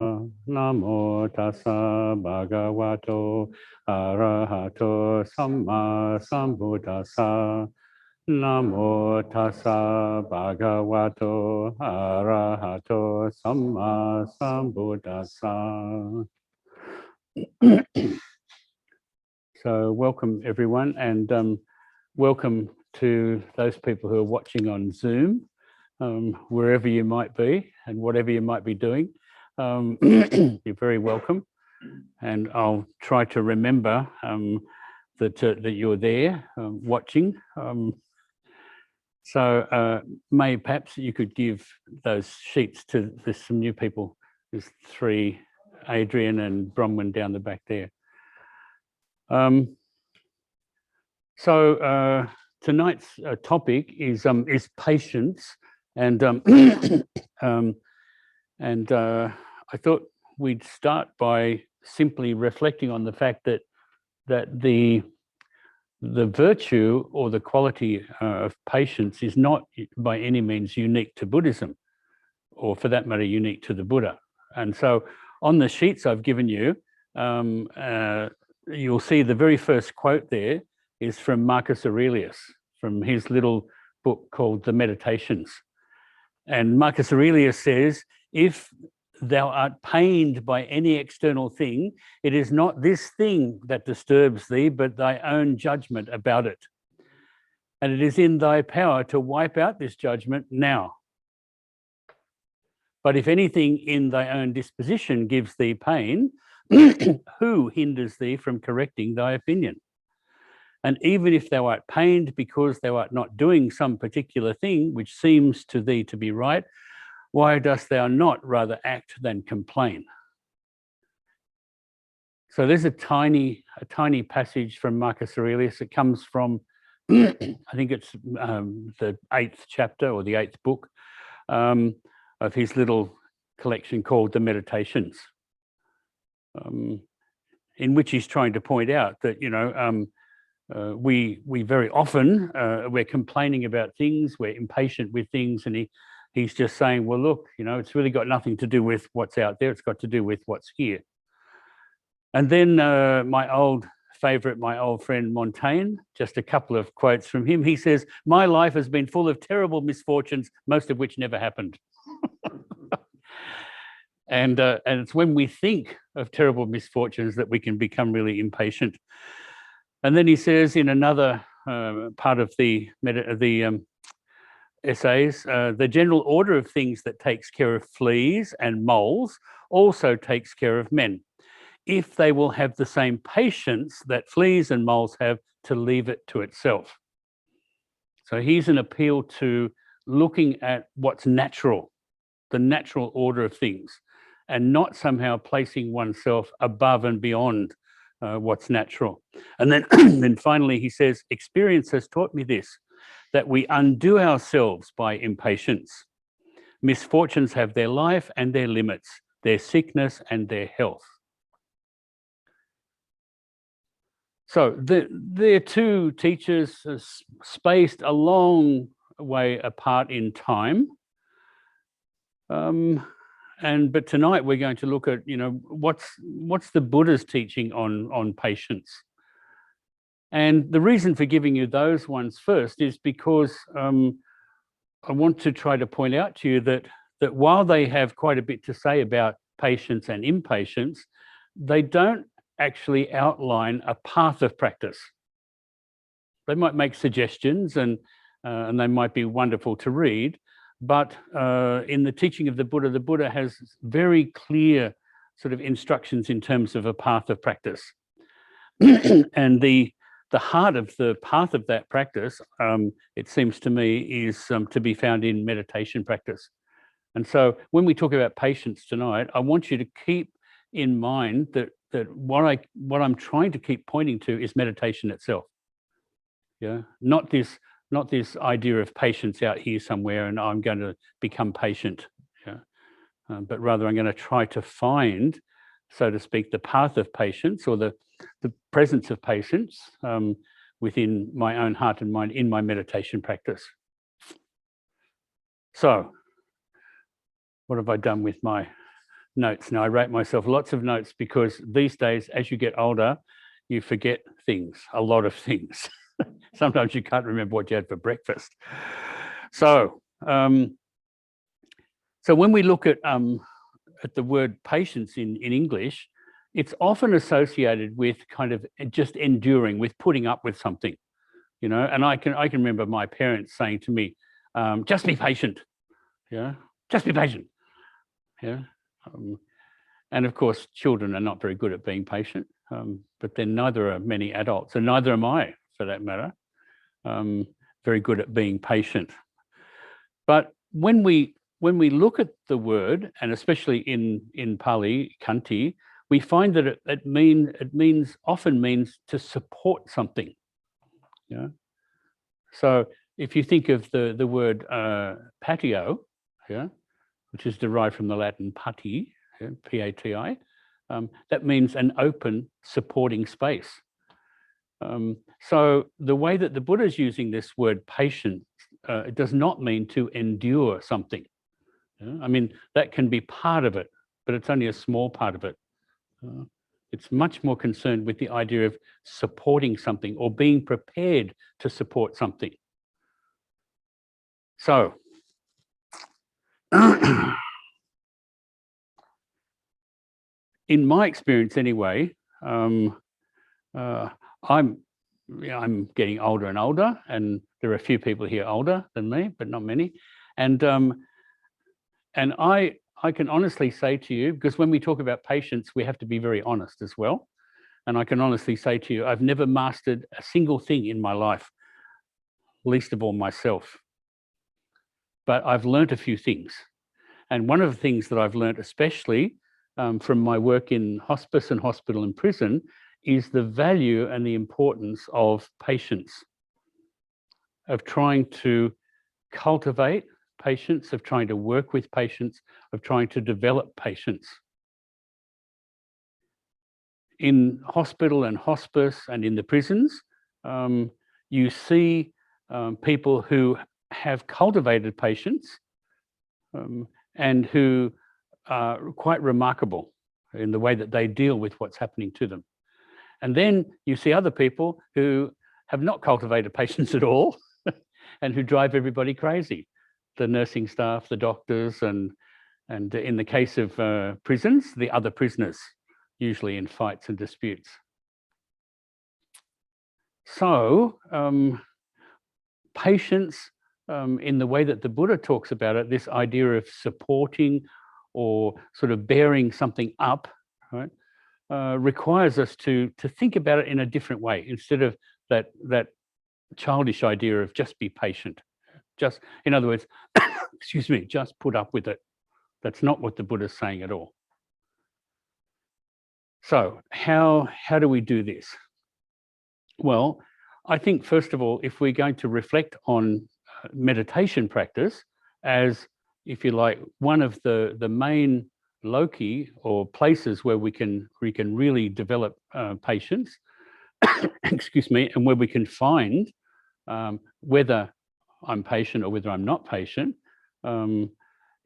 Namo tassa bhagavato arahato samma sambuddhassa. Namo tassa bhagavato arahato samma sambuddhassa. So welcome everyone, and welcome to those people who are watching on Zoom, wherever you might be and whatever you might be doing. You're very welcome, and I'll try to remember that you're there watching. So May, perhaps you could give those sheets to some new people. There's 3, Adrian and Bronwyn down the back there. So tonight's topic is patience, and I thought we'd start by simply reflecting on the fact that the virtue or the quality of patience is not by any means unique to Buddhism, or for that matter unique to the Buddha. And so on the sheets I've given you, you'll see the very first quote there is from Marcus Aurelius, from his little book called The Meditations. And Marcus Aurelius says, if thou art pained by any external thing, it is not this thing that disturbs thee, but thy own judgment about it. And it is in thy power to wipe out this judgment now. But if anything in thy own disposition gives thee pain, who hinders thee from correcting thy opinion? And even if thou art pained because thou art not doing some particular thing which seems to thee to be right, why dost thou not rather act than complain? So there's a tiny passage from Marcus Aurelius. It comes from, I think it's the 8th chapter or the 8th book of his little collection called The Meditations, in which he's trying to point out that, we very often, we're complaining about things, we're impatient with things, and he's just saying, well, look, it's really got nothing to do with what's out there, it's got to do with what's here. And then my old friend Montaigne, just a couple of quotes from him. He says, my life has been full of terrible misfortunes, most of which never happened. And it's when we think of terrible misfortunes that we can become really impatient. And then he says in another part of the essays, the general order of things that takes care of fleas and moles also takes care of men, if they will have the same patience that fleas and moles have to leave it to itself. So here's an appeal to looking at what's natural, the natural order of things, and not somehow placing oneself above and beyond what's natural. And then, then finally he says, experience has taught me this, that we undo ourselves by impatience. Misfortunes have their life and their limits, their sickness and their health. So they're 2 teachers spaced a long way apart in time. But tonight we're going to look at, what's the Buddha's teaching on patience. And the reason for giving you those ones first is because I want to try to point out to you that while they have quite a bit to say about patience and impatience, they don't actually outline a path of practice. They might make suggestions and they might be wonderful to read, but in the teaching of the Buddha has very clear sort of instructions in terms of a path of practice. And the heart of the path of that practice, it seems to me, is to be found in meditation practice. And so when we talk about patience tonight, I want you to keep in mind that what I'm trying to keep pointing to is meditation itself. Yeah, not this idea of patience out here somewhere and I'm going to become patient. Yeah, but rather I'm going to try to find, so to speak, the path of patience, or the presence of patience within my own heart and mind in my meditation practice. So, what have I done with my notes. Now, I write myself lots of notes because these days, as you get older, you forget things, a lot of things. Sometimes you can't remember what you had for breakfast. So, so when we look at the word patience in English, it's often associated with kind of just enduring, with putting up with something, you know. And I can remember my parents saying to me, "Just be patient, yeah, just be patient, yeah." And of course, children are not very good at being patient, but then neither are many adults, and neither am I, for that matter, very good at being patient. But when we look at the word, and especially in Pali, Khanti, we find that it often means to support something. Yeah. So if you think of the word patio, yeah, which is derived from the Latin pati, yeah, P-A-T-I, that means an open supporting space. So the way that the Buddha is using this word patient, it does not mean to endure something. Yeah? I mean, that can be part of it, but it's only a small part of it. It's much more concerned with the idea of supporting something or being prepared to support something. So, in my experience anyway, I'm getting older and older, and there are a few people here older than me, but not many. And I can honestly say to you, because when we talk about patience, we have to be very honest as well. And I can honestly say to you, I've never mastered a single thing in my life, least of all myself. But I've learned a few things. And one of the things that I've learned, especially from my work in hospice and hospital and prison, is the value and the importance of patience, of trying to cultivate patience, of trying to work with patience, of trying to develop patience. In hospital and hospice and in the prisons, you see people who have cultivated patience and who are quite remarkable in the way that they deal with what's happening to them. And then you see other people who have not cultivated patience at all and who drive everybody crazy. The nursing staff, the doctors, and in the case of prisons, the other prisoners, usually in fights and disputes. So patience, in the way that the Buddha talks about it, this idea of supporting or sort of bearing something up, right, requires us to think about it in a different way, instead of that childish idea of just be patient. Just, in other words, excuse me, just put up with it. That's not what the Buddha's saying at all. So how do we do this? Well, I think first of all, if we're going to reflect on meditation practice as, if you like, one of the main loci or places where we can really develop patience, excuse me, and where we can find whether I'm patient or whether I'm not patient,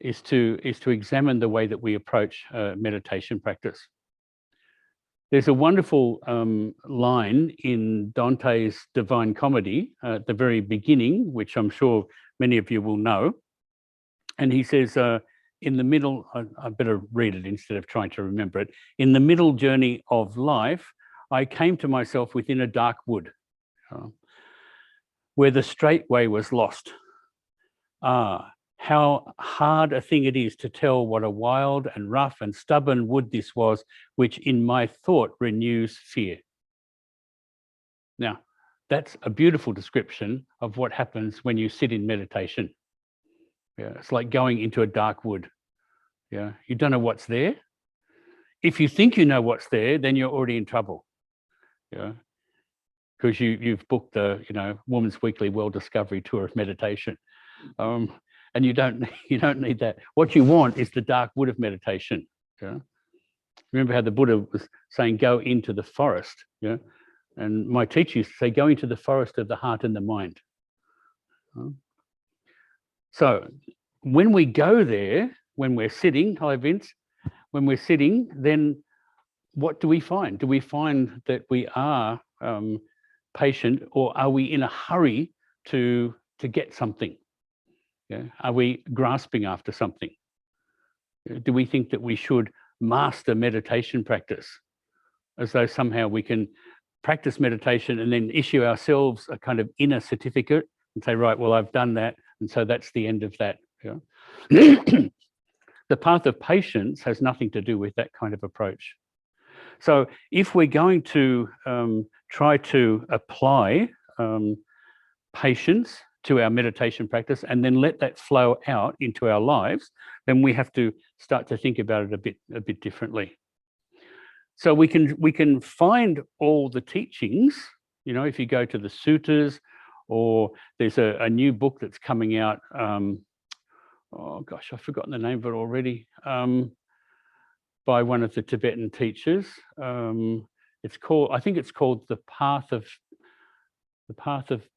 is to examine the way that we approach meditation practice. There's a wonderful line in Dante's Divine Comedy at the very beginning, which I'm sure many of you will know. And he says, in the middle, I better read it instead of trying to remember it. In the middle journey of life, I came to myself within a dark wood, where the straight way was lost. Ah, how hard a thing it is to tell what a wild and rough and stubborn wood this was, which in my thought renews fear. Now, that's a beautiful description of what happens when you sit in meditation. Yeah, it's like going into a dark wood. Yeah, you don't know what's there. If you think you know what's there, then you're already in trouble. Yeah, because you've booked the Woman's Weekly World Discovery Tour of meditation. And you don't need that. What you want is the dark wood of meditation. Yeah? Remember how the Buddha was saying, go into the forest. Yeah? And my teacher used to say, go into the forest of the heart and the mind. So when we go there, when we're sitting, hi Vince, when we're sitting, then what do we find? Do we find that we are patient, or are we in a hurry to get something? Yeah? Are we grasping after something? Do we think that we should master meditation practice, as though somehow we can practice meditation and then issue ourselves a kind of inner certificate and say, right, well, I've done that, and so that's the end of that. Yeah? The path of patience has nothing to do with that kind of approach. So if we're going to try to apply patience to our meditation practice and then let that flow out into our lives, then we have to start to think about it a bit differently. So we can find all the teachings, you know, if you go to the suttas, or there's a new book that's coming out. Oh gosh, I've forgotten the name of it already. By one of the Tibetan teachers. It's called, I think it's called The Path of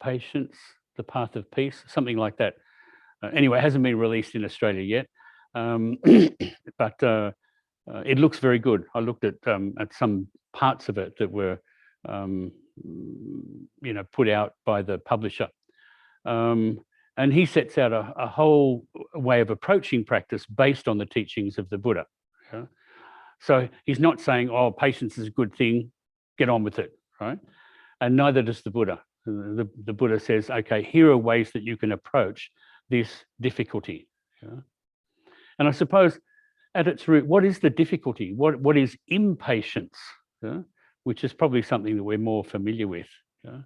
Patience, The Path of Peace, something like that. Anyway, it hasn't been released in Australia yet, but it looks very good. I looked at some parts of it that were, you know, put out by the publisher. And he sets out a whole way of approaching practice based on the teachings of the Buddha. Yeah? So he's not saying, oh, patience is a good thing, get on with it, right? And neither does the Buddha. The Buddha says, okay, here are ways that you can approach this difficulty. Yeah? And I suppose at its root, what is the difficulty? What is impatience? Yeah? Which is probably something that we're more familiar with. Yeah?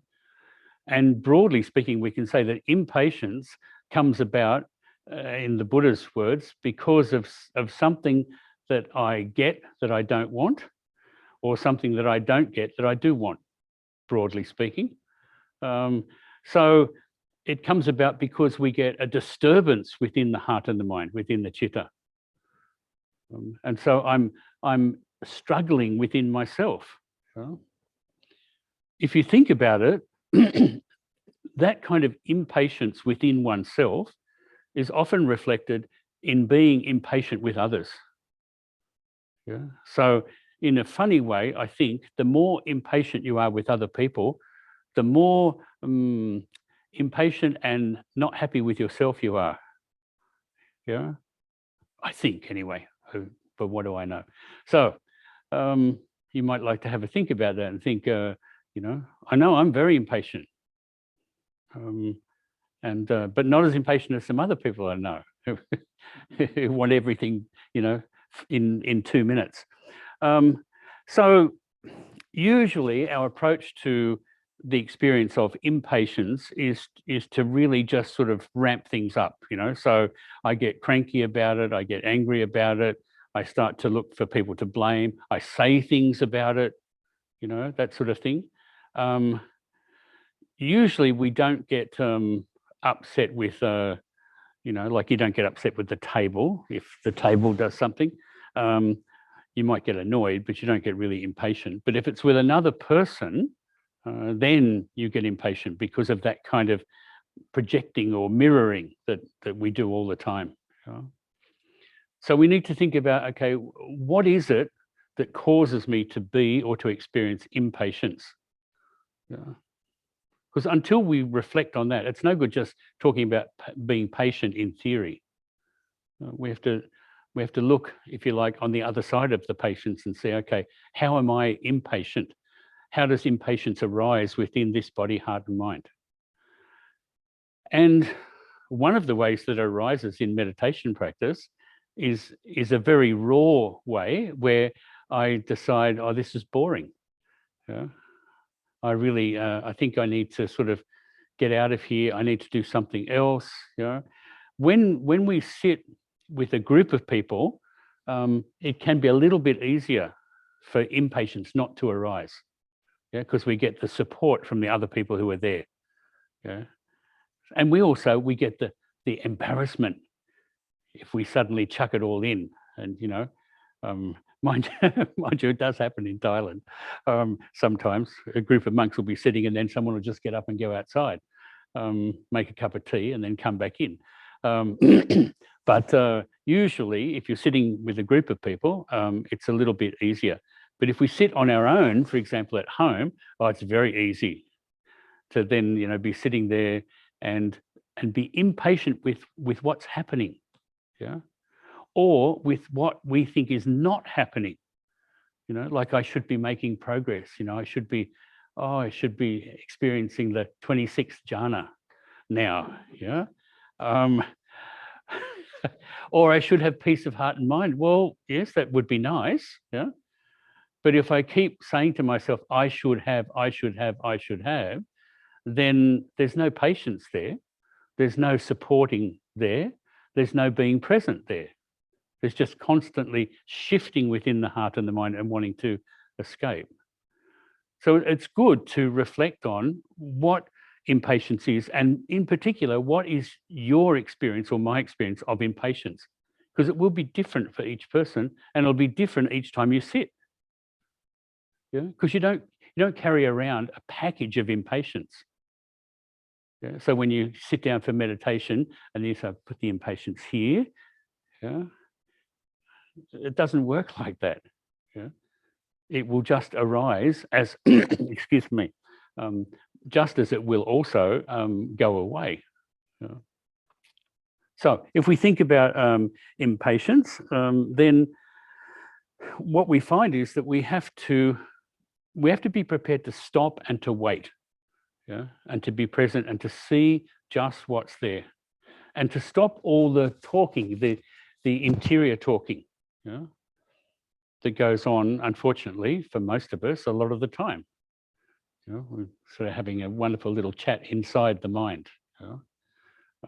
And broadly speaking, we can say that impatience comes about, in the Buddha's words, because of something that I get that I don't want, or something that I don't get that I do want, broadly speaking. So it comes about because we get a disturbance within the heart and the mind, within the chitta. And so I'm struggling within myself. If you think about it, that kind of impatience within oneself is often reflected in being impatient with others. Yeah. So in a funny way, I think the more impatient you are with other people, the more impatient and not happy with yourself you are. Yeah, I think anyway, but what do I know? So you might like to have a think about that and think, you know I'm very impatient, but not as impatient as some other people I know who want everything, in 2 minutes. So usually our approach to the experience of impatience is to really just sort of ramp things up, So I get cranky about it, I get angry about it, I start to look for people to blame, I say things about it, that sort of thing. Usually we don't get upset with, like you don't get upset with the table if the table does something. You might get annoyed, but you don't get really impatient. But if it's with another person, then you get impatient because of that kind of projecting or mirroring that we do all the time. So we need to think about, okay, what is it that causes me to be or to experience impatience? Because until we reflect on that, it's no good just talking about being patient in theory. We have to look, if you like, on the other side of the patience and say, okay, how am I impatient? How does impatience arise within this body, heart, and mind? And one of the ways that arises in meditation practice is a very raw way where I decide, oh, this is boring. I think I need to sort of get out of here. I need to do something else. When we sit with a group of people, it can be a little bit easier for impatience not to arise. Because we get the support from the other people who are there. And we get the embarrassment if we suddenly chuck it all in. And mind you, it does happen in Thailand. Sometimes a group of monks will be sitting and then someone will just get up and go outside, make a cup of tea and then come back in. But usually, if you're sitting with a group of people, it's a little bit easier. But if we sit on our own, for example, at home, it's very easy to then, be sitting there and be impatient with what's happening, yeah, or with what we think is not happening. Like I should be making progress. I should be experiencing the 26th jhana now, yeah. Or I should have peace of heart and mind. Well, yes, that would be nice, yeah. But if I keep saying to myself, I should have, then there's no patience there. There's no supporting there. There's no being present there. There's just constantly shifting within the heart and the mind and wanting to escape. So it's good to reflect on what impatience is, and in particular, what is your experience or my experience of impatience? Because it will be different for each person, and it'll be different each time you sit. Yeah, because you don't carry around a package of impatience. Yeah? So when you sit down for meditation and you say, put the impatience here, yeah, it doesn't work like that. Yeah? It will just arise as, excuse me, just as it will also go away. Yeah? So if we think about impatience, then what we find is that we have to be prepared to stop and to wait, yeah, and to be present and to see just what's there, and to stop all the talking, the interior talking, yeah, that goes on, unfortunately, for most of us, a lot of the time. We're sort of having a wonderful little chat inside the mind.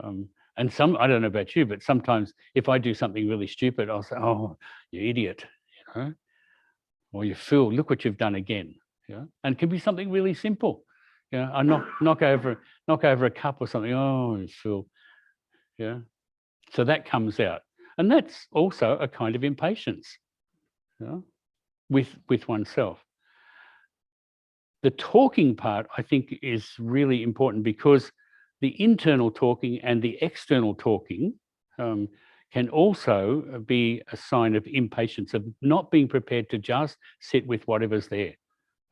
And I don't know about you, but sometimes if I do something really stupid, I'll say, "Oh, you idiot," or "You fool! Look what you've done again." Yeah, and it can be something really simple. I knock over a cup or something. "Oh, you fool!" Yeah, so that comes out, and that's also a kind of impatience, with oneself. The talking part, I think, is really important, because the internal talking and the external talking can also be a sign of impatience, of not being prepared to just sit with whatever's there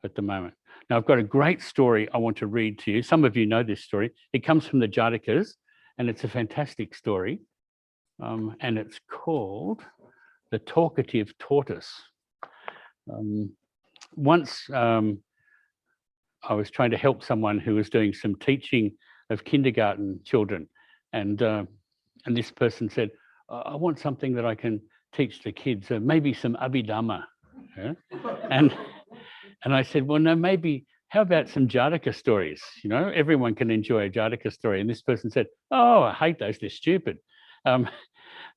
at the moment. Now, I've got a great story I want to read to you. Some of you know this story. It comes from the Jatakas, and it's a fantastic story. And it's called The Talkative Tortoise. Once I was trying to help someone who was doing some teaching of kindergarten children, and this person said, "I want something that I can teach the kids, maybe some Abhidhamma." Yeah? And I said, "Well, no, maybe, how about some Jataka stories? Everyone can enjoy a Jataka story." And this person said, "Oh, I hate those, they're stupid."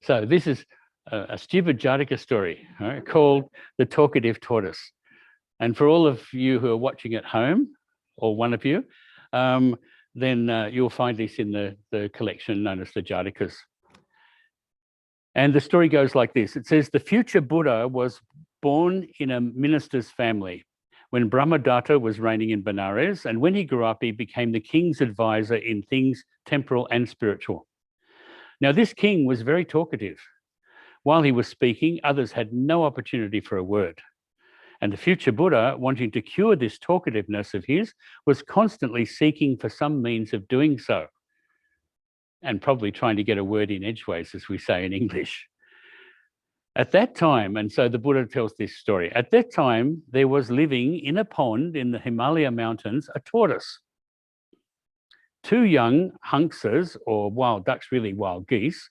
So this is a stupid Jataka story, called The Talkative Tortoise. And for all of you who are watching at home, or one of you, then you'll find this in the collection known as the Jatakas. And the story goes like this. It says, the future Buddha was born in a minister's family when Brahmadatta was reigning in Benares, and when he grew up, he became the king's advisor in things temporal and spiritual. Now, this king was very talkative. While he was speaking, others had no opportunity for a word. And the future Buddha, wanting to cure this talkativeness of his, was constantly seeking for some means of doing so, and probably trying to get a word in edgeways, as we say in English. At that time, and so the Buddha tells this story, at that time, there was living in a pond in the Himalaya mountains a tortoise. Two young hunksers, or wild ducks, really wild geese,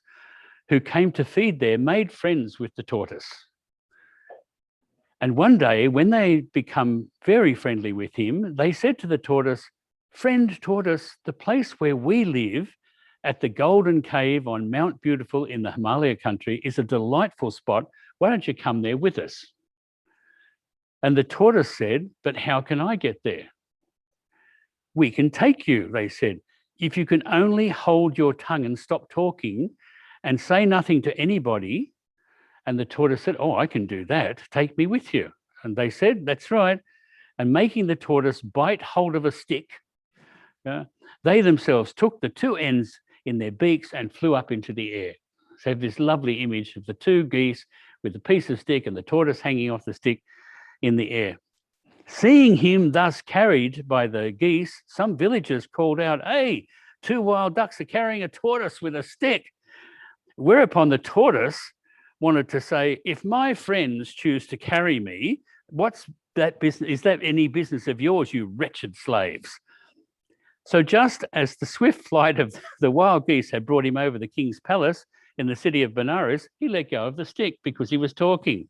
who came to feed there, made friends with the tortoise. And one day, when they become very friendly with him, they said to the tortoise, "Friend tortoise, the place where we live at the Golden Cave on Mount Beautiful in the Himalaya country is a delightful spot. Why don't you come there with us?" And the tortoise said, "But how can I get there?" "We can take you," they said, "if you can only hold your tongue and stop talking and say nothing to anybody." And the tortoise said, "Oh, I can do that. Take me with you." And they said, "That's right." And making the tortoise bite hold of a stick, they themselves took the two ends in their beaks and flew up into the air. So have this lovely image of the two geese with the piece of stick and the tortoise hanging off the stick in the air. Seeing him thus carried by the geese, some villagers called out, "Hey, two wild ducks are carrying a tortoise with a stick." Whereupon the tortoise wanted to say, "If my friends choose to carry me, what's that business? Is that any business of yours, you wretched slaves?" So just as the swift flight of the wild geese had brought him over the king's palace in the city of Benares, he let go of the stick because he was talking.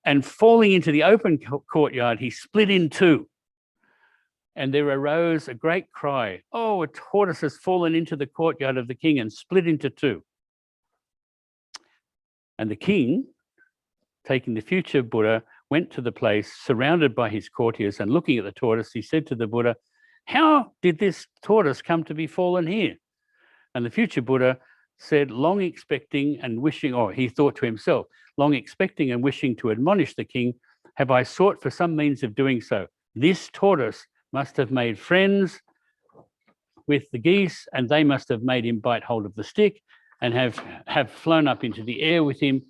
And falling into the open courtyard, he split in two. And there arose a great cry, "Oh, a tortoise has fallen into the courtyard of the king and split into two." And the king, taking the future Buddha, went to the place surrounded by his courtiers, and looking at the tortoise, he said to the Buddha, "How did this tortoise come to be fallen here?" And the future Buddha said, long expecting and wishing, or he thought to himself, long expecting and wishing to admonish the king, have I sought for some means of doing so. This tortoise must have made friends with the geese, and they must have made him bite hold of the stick and have flown up into the air with him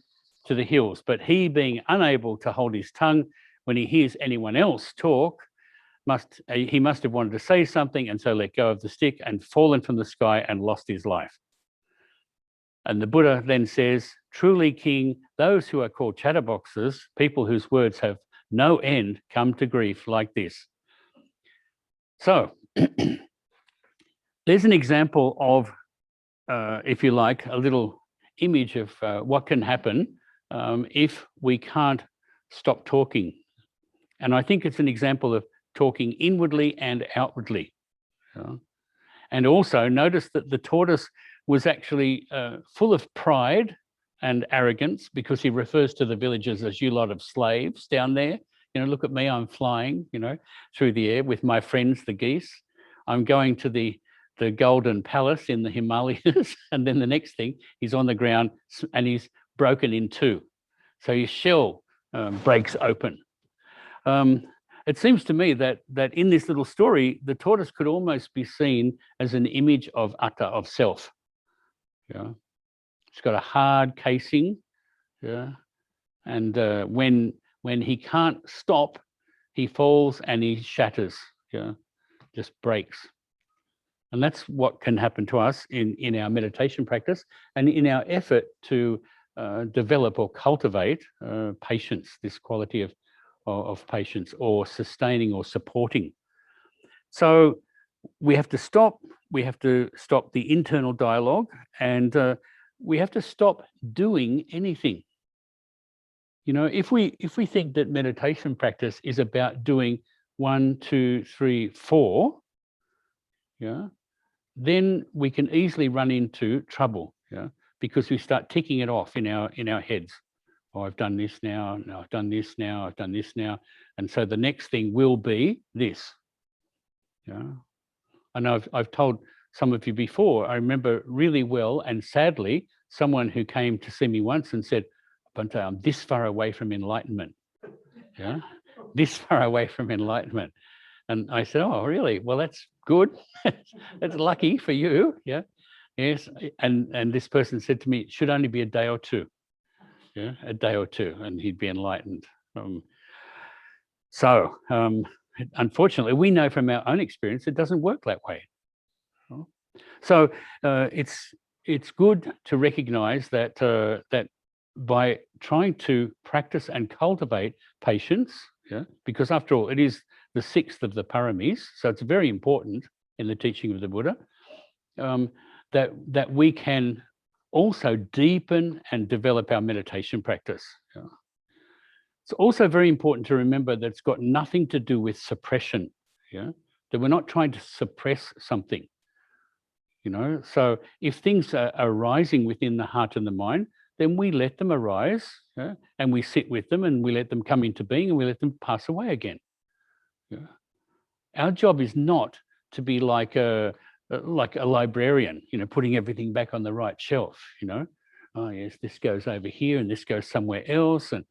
to the hills. But he, being unable to hold his tongue when he hears anyone else talk, he must have wanted to say something, and so let go of the stick and fallen from the sky and lost his life. And the Buddha then says, truly, King, those who are called chatterboxes, people whose words have no end, come to grief like this. So there's an example of, if you like, a little image of what can happen if we can't stop talking. And I think it's an example of talking inwardly and outwardly. And also notice that the tortoise was actually full of pride and arrogance, because he refers to the villagers as you lot of slaves down there. Look at me, I'm flying, through the air with my friends, the geese. I'm going to the golden palace in the Himalayas. And then the next thing, he's on the ground and he's broken in two. So his shell breaks open. It seems to me that in this little story, the tortoise could almost be seen as an image of atta, of self. It's got a hard casing, and when he can't stop, he falls and he shatters, just breaks. And that's what can happen to us in our meditation practice and in our effort to develop or cultivate patience, this quality of patience, or sustaining or supporting. So we have to stop the internal dialogue, and we have to stop doing anything. If we think that meditation practice is about doing 1, 2, 3, 4, then we can easily run into trouble, because we start ticking it off in our heads. Oh, I've done this now, no, I've done this now, I've done this now. And so the next thing will be this. I know I've told some of you before, I remember really well, and sadly, someone who came to see me once and said, Bhante, I'm this far away from enlightenment. This far away from enlightenment. And I said, oh, really? Well, that's good. That's lucky for you. Yes. And this person said to me, it should only be a day or two. A day or two, and he'd be enlightened. So unfortunately, we know from our own experience it doesn't work that way. So it's good to recognize that that by trying to practice and cultivate patience, because after all, it is the sixth of the paramis, so it's very important in the teaching of the Buddha, that we can also deepen and develop our meditation practice. It's also very important to remember that it's got nothing to do with suppression, that we're not trying to suppress something. So if things are arising within the heart and the mind, then we let them arise, and we sit with them, and we let them come into being, and we let them pass away again. Our job is not to be like a librarian, putting everything back on the right shelf. Oh yes, this goes over here and this goes somewhere else, and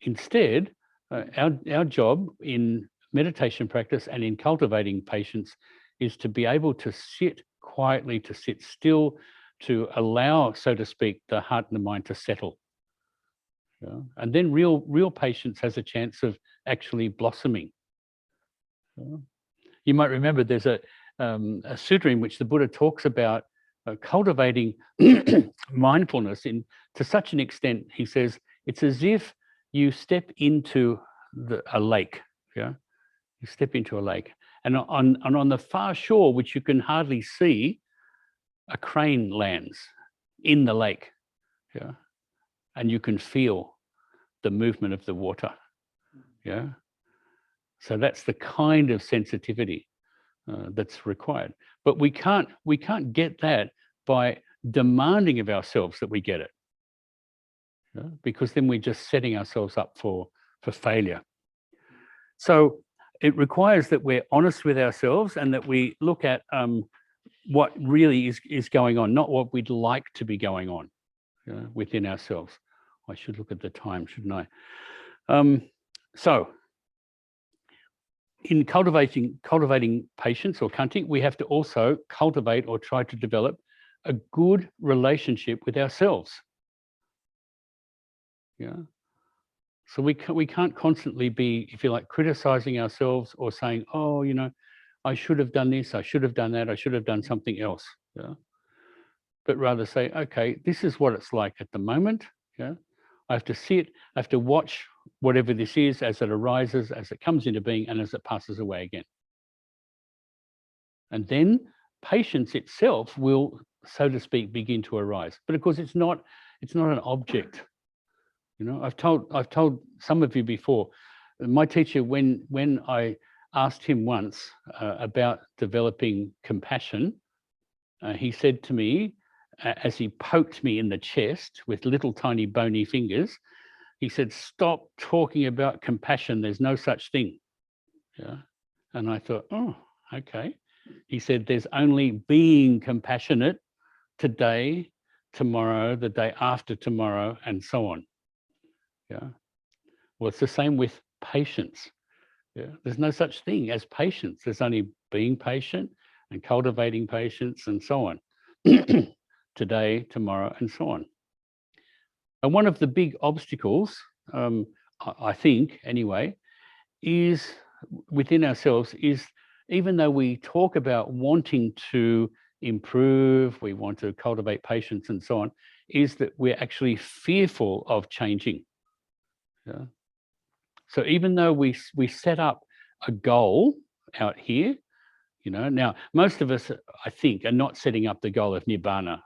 instead, our job in meditation practice and in cultivating patience is to be able to sit quietly, to sit still, to allow, so to speak, the heart and the mind to settle. Yeah? And then real patience has a chance of actually blossoming. Yeah? You might remember there's a sutra in which the Buddha talks about cultivating mindfulness to such an extent. He says it's as if you step into a lake. Yeah, you step into a lake, and on the far shore, which you can hardly see, a crane lands in the lake. Yeah, and you can feel the movement of the water. Yeah, so that's the kind of sensitivity that's required. But we can't get that by demanding of ourselves that we get it, because then we're just setting ourselves up for failure. So it requires that we're honest with ourselves and that we look at what really is going on, not what we'd like to be going on within ourselves. I should look at the time, shouldn't I? So in cultivating patience or Khanti, we have to also cultivate or try to develop a good relationship with ourselves. Yeah. So we can't constantly be, if you like, criticizing ourselves or saying, oh, I should have done this, I should have done that, I should have done something else. Yeah. But rather say, okay, this is what it's like at the moment. Yeah. I have to sit, I have to watch whatever this is as it arises, as it comes into being, and as it passes away again. And then patience itself will, so to speak, begin to arise. But of course, it's not an object. I've told some of you before. My teacher, when I asked him once about developing compassion, he said to me, as he poked me in the chest with little tiny bony fingers, he said, "Stop talking about compassion. There's no such thing." Yeah. And I thought, oh, okay. He said, "There's only being compassionate today, tomorrow, the day after tomorrow, and so on." Yeah. Well, it's the same with patience. Yeah. There's no such thing as patience. There's only being patient and cultivating patience and so on. Today, tomorrow, and so on. And one of the big obstacles, I think anyway, is within ourselves is, even though we talk about wanting to improve, we want to cultivate patience and so on, is that we're actually fearful of changing. Yeah. So even though we set up a goal out here, now most of us, I think, are not setting up the goal of Nibbana,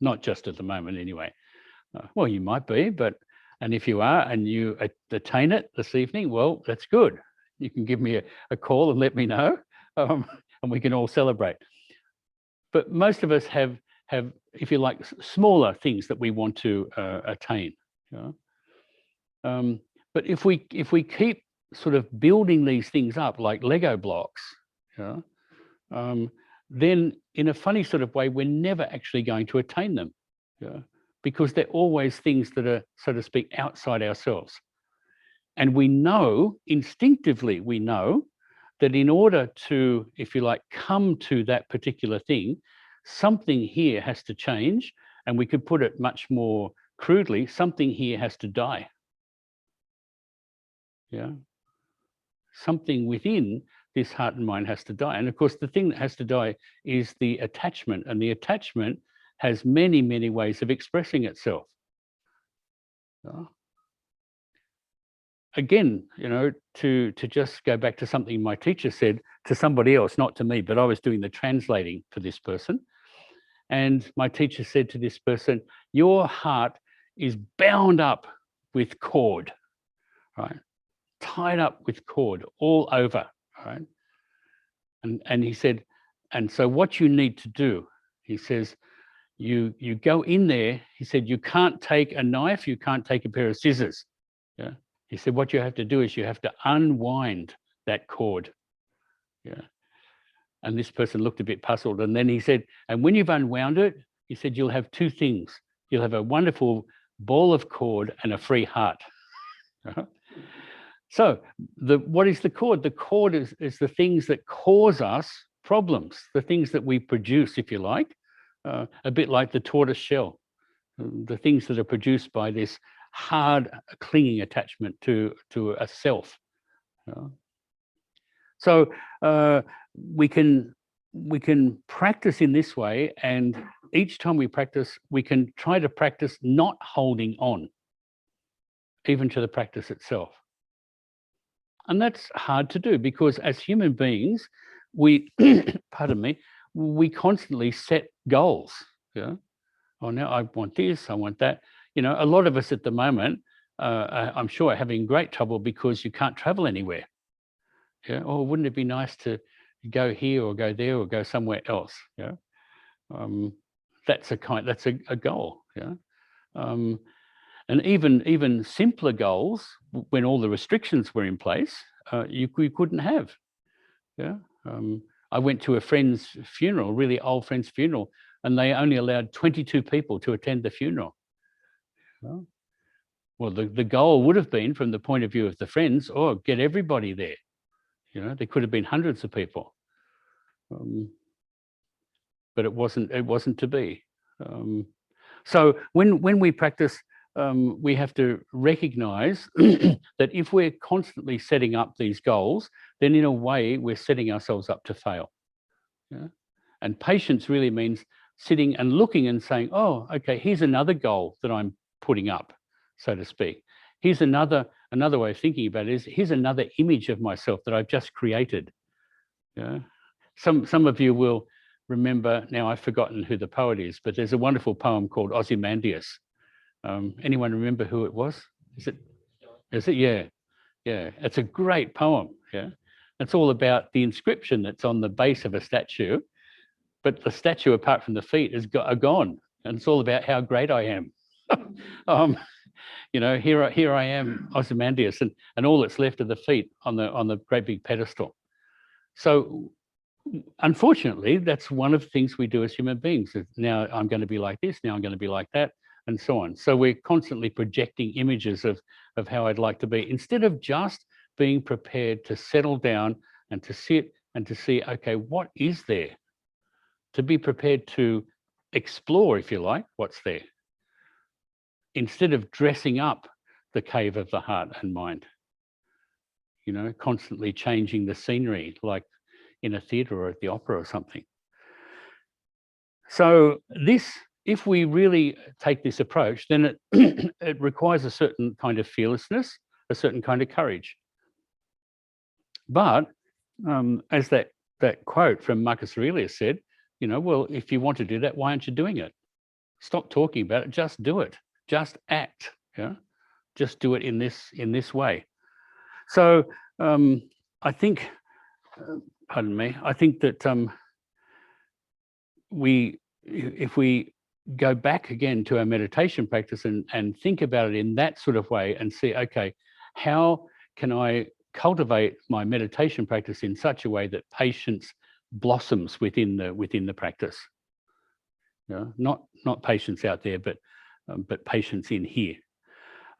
not just at the moment anyway. Well, you might be, and if you are and you attain it this evening, well, that's good. You can give me a call and let me know, and we can all celebrate. But most of us have, if you like, smaller things that we want to attain. But if we keep sort of building these things up like Lego blocks, then in a funny sort of way, we're never actually going to attain them. Because they're always things that are, so to speak, outside ourselves. And we know, instinctively, we know that in order to, if you like, come to that particular thing, something here has to change. And we could put it much more crudely, something here has to die. Yeah. Something within this heart and mind has to die. And of course, the thing that has to die is the attachment. And the attachment has many, many ways of expressing itself. Again, to just go back to something my teacher said to somebody else, not to me, but I was doing the translating for this person. And my teacher said to this person, "Your heart is bound up with cord, right? Tied up with cord all over, right?" And he said, "And so what you need to do," he says, you go in there, he said, "you can't take a knife, you can't take a pair of scissors." Yeah. He said, "What you have to do is you have to unwind that cord." Yeah. And this person looked a bit puzzled. And then he said, "And when you've unwound it," he said, "you'll have two things. You'll have a wonderful ball of cord and a free heart." So what is the cord? The cord is the things that cause us problems, the things that we produce, if you like, a bit like the tortoise shell, the things that are produced by this hard clinging attachment to a self. So we can practice in this way, and each time we practice, we can try to practice not holding on, even to the practice itself. And that's hard to do because as human beings, we, pardon me, we constantly set goals. Yeah. Oh, now I want this, I want that. You know, a lot of us at the moment, I'm sure, are having great trouble because you can't travel anywhere. Yeah. Oh, wouldn't it be nice to go here or go there or go somewhere else? Yeah. That's a goal. Yeah. And even simpler goals, when all the restrictions were in place, you couldn't have. Yeah. I went to a friend's funeral, a really old friend's funeral, and they only allowed 22 people to attend the funeral. Well, the goal would have been, from the point of view of the friends, get everybody there. You know, there could have been hundreds of people, but it wasn't to be. So when we practice, we have to recognize that if we're constantly setting up these goals, then in a way we're setting ourselves up to fail. Yeah? And patience really means sitting and looking and saying, oh, okay, here's another goal that I'm putting up, so to speak. Here's another way of thinking about it is, here's another image of myself that I've just created. Yeah? Some of you will remember, now I've forgotten who the poet is, but there's a wonderful poem called Ozymandias. Anyone remember who it was? Is it? Yeah. It's a great poem. Yeah. It's all about the inscription that's on the base of a statue, but the statue, apart from the feet, are gone, and it's all about how great I am. You know, here I am, Ozymandias, and all that's left are the feet on the great big pedestal. So unfortunately, that's one of the things we do as human beings. Now I'm going to be like this, now I'm going to be like that, and so on. So we're constantly projecting images of how I'd like to be, instead of just being prepared to settle down and to sit and to see, okay, what is there? To be prepared to explore, if you like, what's there, instead of dressing up the cave of the heart and mind, you know, constantly changing the scenery, like in a theatre or at the opera or something. So this, if we really take this approach, then it requires a certain kind of fearlessness, a certain kind of courage. But as that quote from Marcus Aurelius said, you know, well, if you want to do that, why aren't you doing it? Stop talking about it, just do it. Just act. Yeah, just do it in this way. So I think, pardon me, I think that if we go back again to our meditation practice and think about it in that sort of way and see, okay, how can I cultivate my meditation practice in such a way that patience blossoms within the practice? You know, not patience out there, but patience in here.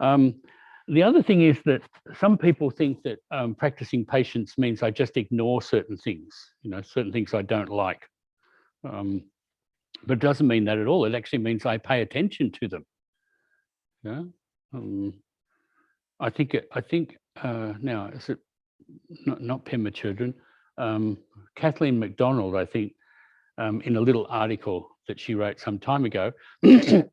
The other thing is that some people think that practicing patience means I just ignore certain things, you know, certain things I don't like. But it doesn't mean that at all. It actually means I pay attention to them. Yeah. I think now, is it not Pemba Children? Kathleen MacDonald, I think, in a little article that she wrote some time ago,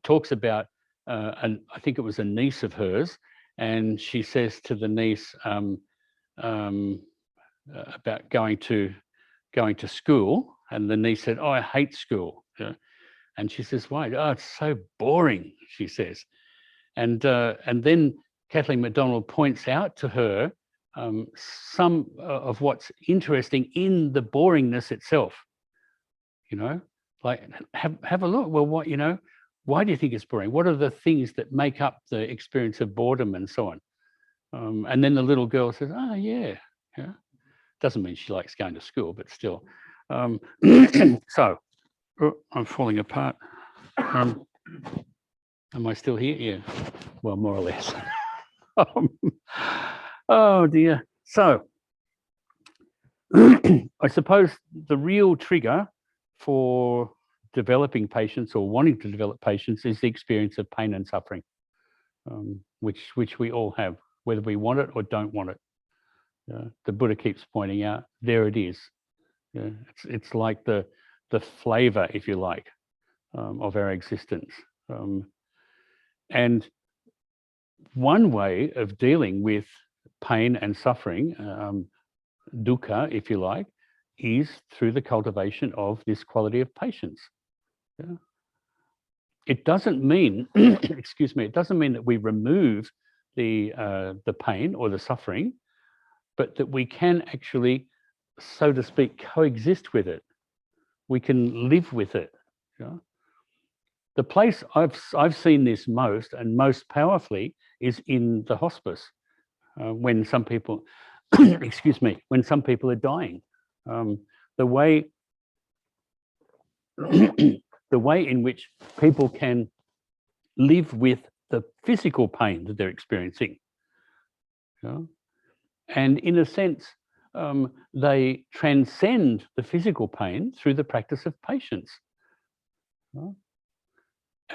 talks about, and I think it was a niece of hers, and she says to the niece about going to school, and the niece said, "Oh, I hate school." Yeah? And she says, "Why?" "Oh, it's so boring," she says. And then Kathleen MacDonald points out to her some of what's interesting in the boringness itself. You know, like have a look. Well, what, you know, why do you think it's boring? What are the things that make up the experience of boredom and so on? And then the little girl says, "Oh, yeah." Doesn't mean she likes going to school, but still. So I'm falling apart. Am I still here? Yeah. Well, more or less. Oh dear. So I suppose the real trigger for developing patience or wanting to develop patience is the experience of pain and suffering, which we all have, whether we want it or don't want it. The Buddha keeps pointing out, there it is. It's like the flavor, if you like, of our existence. And one way of dealing with pain and suffering, dukkha, if you like, is through the cultivation of this quality of patience. It doesn't mean, excuse me, it doesn't mean that we remove the pain or the suffering, but that we can actually, so to speak, coexist with it. We can live with it. The place I've seen this most and most powerfully is in the hospice, when some people, excuse me, when some people are dying. The way in which people can live with the physical pain that they're experiencing. And in a sense, they transcend the physical pain through the practice of patience.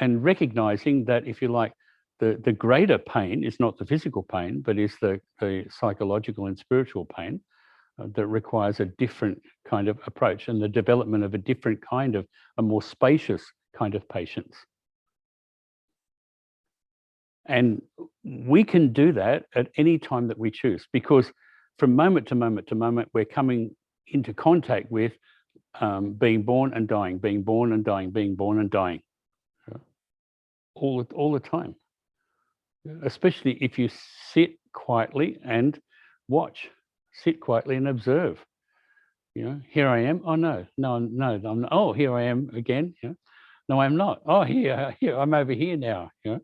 And recognizing that, if you like, the greater pain is not the physical pain, but is the psychological and spiritual pain that requires a different kind of approach and the development of a different kind of, a more spacious kind of patience. And we can do that at any time that we choose, because from moment to moment to moment, we're coming into contact with being born and dying, being born and dying, being born and dying, all the time. Especially if you sit quietly and watch, sit quietly and observe. Here I am. Oh no, I'm not. Oh, here I am again. No, I'm not. Oh, here, I'm over here now. Here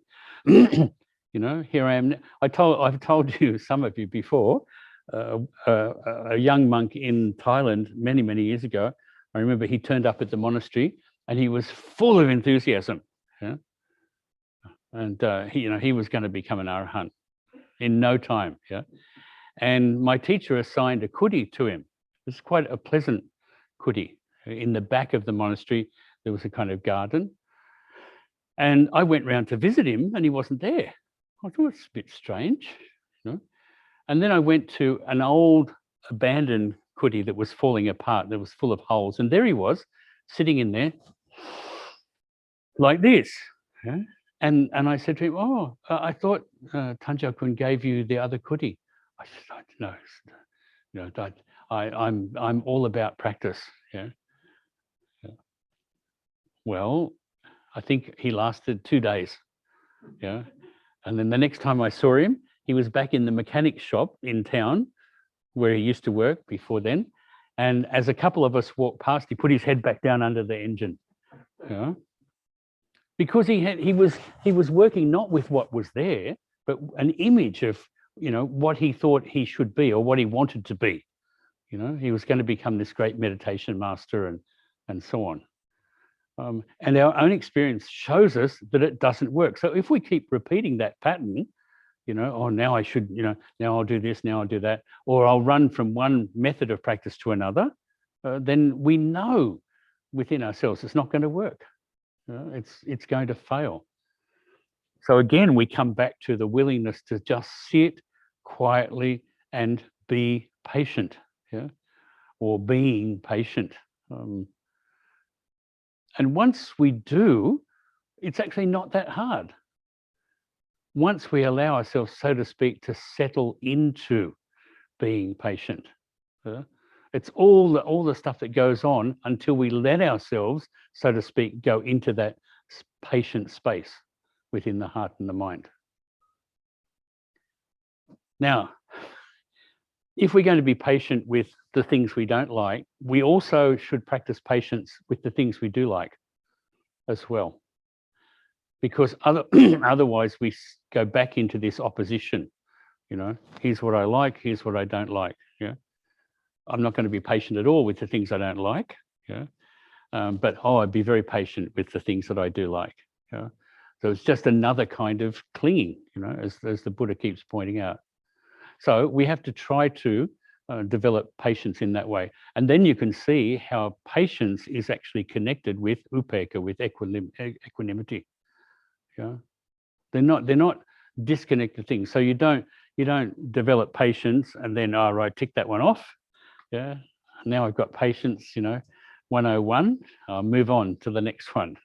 I am. I've told you, some of you before, a young monk in Thailand many years ago. I remember he turned up at the monastery and he was full of enthusiasm. And he was going to become an arahant in no time. And my teacher assigned a kuti to him. It's quite a pleasant kuti. In the back of the monastery, there was a kind of garden. And I went round to visit him and he wasn't there. I thought it's a bit strange. And then I went to an old abandoned kuti that was falling apart, that was full of holes. And there he was, sitting in there like this. And I said to him, oh, I thought Tanjakun gave you the other kuti. I said, no, I'm all about practice. Well, I think he lasted 2 days. And then the next time I saw him, he was back in the mechanic shop in town where he used to work before then. And as a couple of us walked past, he put his head back down under the engine. Because he was working not with what was there, but an image of what he thought he should be or what he wanted to be. He was going to become this great meditation master and so on. And our own experience shows us that it doesn't work. So if we keep repeating that pattern, oh, now I should, now I'll do this, now I'll do that, or I'll run from one method of practice to another, then we know within ourselves it's not going to work. It's going to fail. So again, we come back to the willingness to just sit quietly and be patient, or being patient. And once we do, it's actually not that hard. Once we allow ourselves, so to speak, to settle into being patient. It's all the stuff that goes on until we let ourselves, so to speak, go into that patient space within the heart and the mind. Now, if we're going to be patient with the things we don't like, we also should practice patience with the things we do like as well. Because otherwise we go back into this opposition. Here's what I like, here's what I don't like. I'm not going to be patient at all with the things I don't like. But I'd be very patient with the things that I do like. So it's just another kind of clinging, as the Buddha keeps pointing out. So we have to try to develop patience in that way. And then you can see how patience is actually connected with upekkha, with equanimity. Yeah, they're not disconnected things. So you don't develop patience and then, all right, tick that one off. Yeah, now I've got patience, 101. I'll move on to the next one.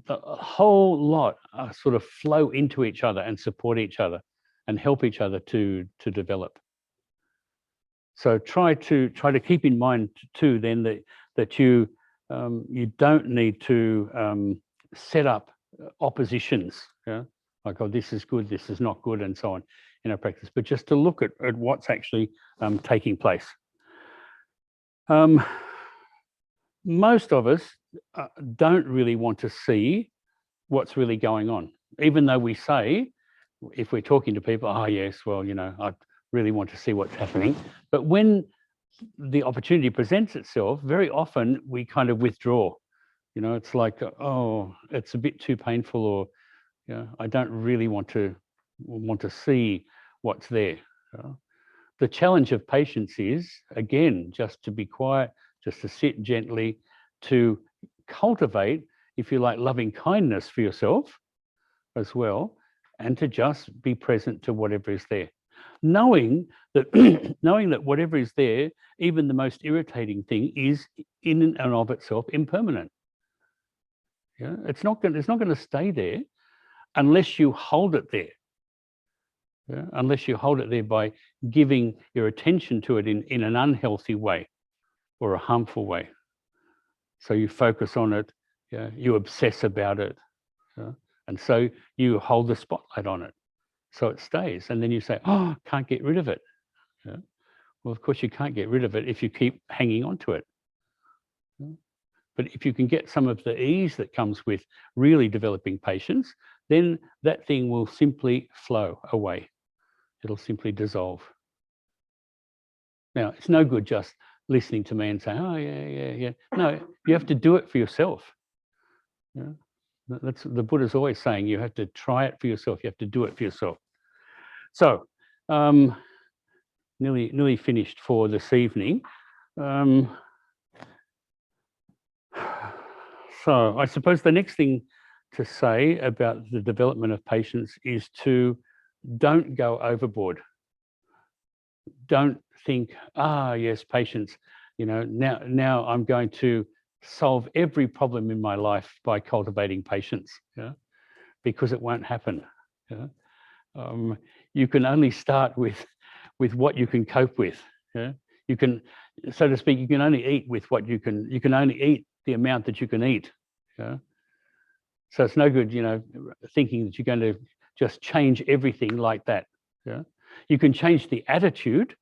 The whole lot sort of flow into each other and support each other and help each other to develop. So try to keep in mind too then that you don't need to set up oppositions, like, oh, this is good, this is not good, and so on in our practice, but just to look at what's actually taking place. Most of us don't really want to see what's really going on, even though we say, if we're talking to people, oh yes, well, I really want to see what's happening. But when the opportunity presents itself, very often we kind of withdraw. It's like, oh, it's a bit too painful, or I don't really want to see what's there. The challenge of patience is, again, just to be quiet, just to sit gently, to cultivate, if you like, loving kindness for yourself as well, and to just be present to whatever is there. Knowing that whatever is there, even the most irritating thing, is in and of itself impermanent. Yeah, it's not going to stay there unless you hold it there. Yeah? Unless you hold it there by giving your attention to it in an unhealthy way or a harmful way. So you focus on it, you obsess about it, and so you hold the spotlight on it. So it stays, and then you say, oh, can't get rid of it. Yeah? Well, of course you can't get rid of it if you keep hanging on to it. Yeah? But if you can get some of the ease that comes with really developing patience, then that thing will simply flow away. It'll simply dissolve. Now, it's no good just listening to me and saying, oh, yeah. No, you have to do it for yourself. Yeah? That's the Buddha's always saying, you have to try it for yourself. You have to do it for yourself. So, nearly finished for this evening. So I suppose the next thing to say about the development of patience is to don't go overboard. Don't think, yes, patience, now I'm going to solve every problem in my life by cultivating patience, because it won't happen. You can only start with what you can cope with. You can, so to speak, you can only eat with what you can only eat the amount that you can eat. So it's no good, thinking that you're going to just change everything like that. You can change the attitude.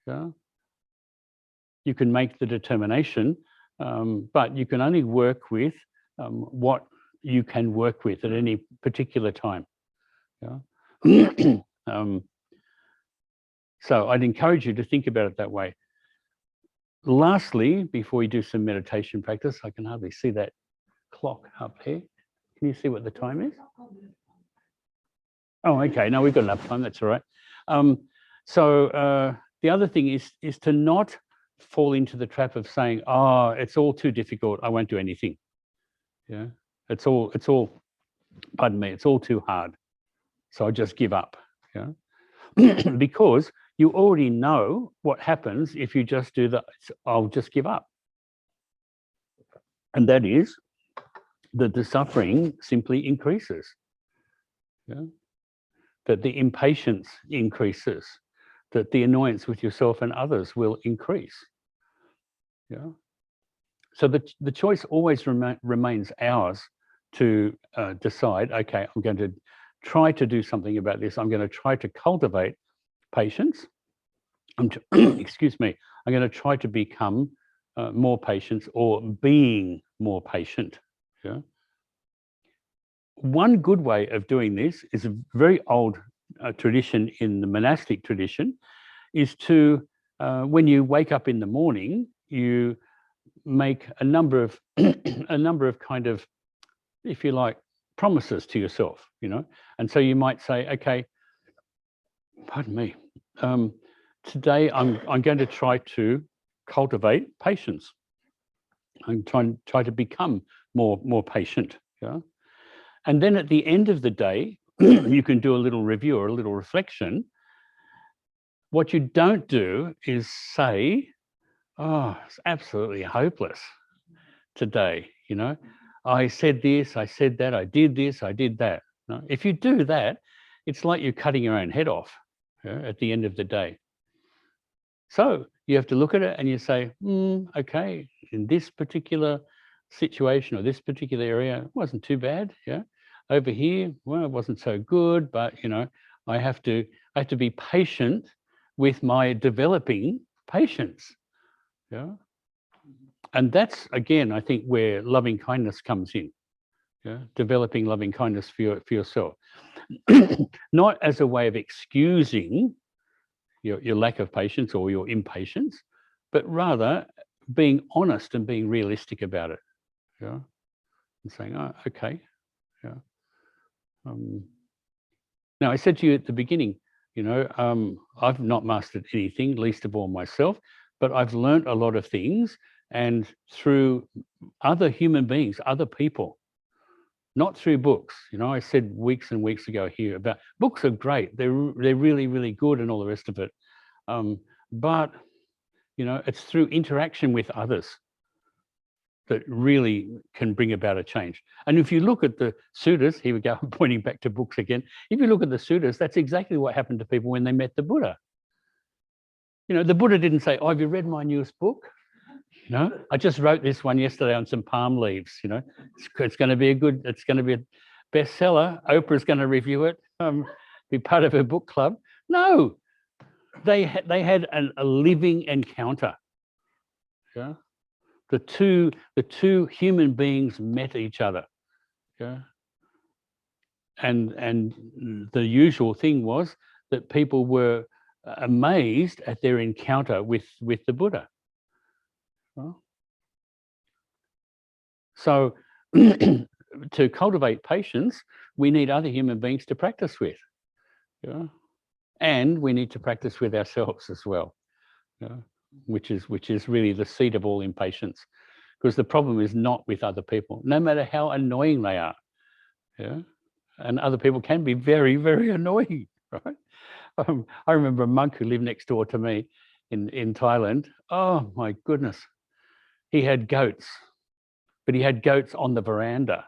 You can make the determination, but you can only work with what you can work with at any particular time. So I'd encourage you to think about it that way. Lastly, before we do some meditation practice, I can hardly see that clock up here. Can you see what the time is? Oh, okay. No, we've got enough time. That's all right. So the other thing is to not fall into the trap of saying, oh, it's all too difficult, I won't do anything. It's all, pardon me, it's all too hard, so I just give up. Because you already know what happens if you just do that. I'll just give up. And that is that the suffering simply increases. That the impatience increases, that the annoyance with yourself and others will increase. So the choice always remains ours to decide, okay, I'm going to try to do something about this. I'm going to try to cultivate patience. Excuse me, I'm going to try to become more patient, or being more patient. One good way of doing this is a very old tradition in the monastic tradition, is to, when you wake up in the morning, you make a number of kind of, if you like, promises to yourself, and so you might say, okay, pardon me, today I'm going to try to cultivate patience. I'm try to become more patient. Yeah. And then at the end of the day, you can do a little review or a little reflection. What you don't do is say, oh, it's absolutely hopeless today. You know, I said this, I said that, I did this, I did that. No? If you do that, it's like you're cutting your own head off, yeah, at the end of the day. So you have to look at it and you say, okay, in this particular situation or this particular area, it wasn't too bad. Yeah. Over here, well, it wasn't so good, but you know, I have to be patient with my developing patience. Yeah. And that's again, I think, where loving kindness comes in. Yeah. Developing loving kindness for yourself. Not as a way of excusing your lack of patience or your impatience, but rather being honest and being realistic about it. Yeah. And saying, oh, okay. Yeah. Now I said to you at the beginning, you know, I've not mastered anything, least of all myself, but I've learned a lot of things, and through other human beings, other people, not through books. You know, I said weeks and weeks ago here about books are great. They're really, really good and all the rest of it. But, you know, it's through interaction with others that really can bring about a change. And if you look at the sutras, here we go, I'm pointing back to books again. If you look at the sutras, that's exactly what happened to people when they met the Buddha. You know, the Buddha didn't say, oh, have you read my newest book? You know, I just wrote this one yesterday on some palm leaves. You know, it's going to be it's going to be a bestseller. Oprah's going to review it, be part of her book club. No, they had a living encounter. Yeah, the two human beings met each other. Yeah, and the usual thing was that people were amazed at their encounter with the Buddha. Well, so to cultivate patience, we need other human beings to practice with. Yeah, and we need to practice with ourselves as well. Yeah, which is really the seed of all impatience, because the problem is not with other people, no matter how annoying they are. Yeah, and other people can be very, very annoying, right? I remember a monk who lived next door to me in Thailand. Oh my goodness, he had goats, but he had goats on the veranda,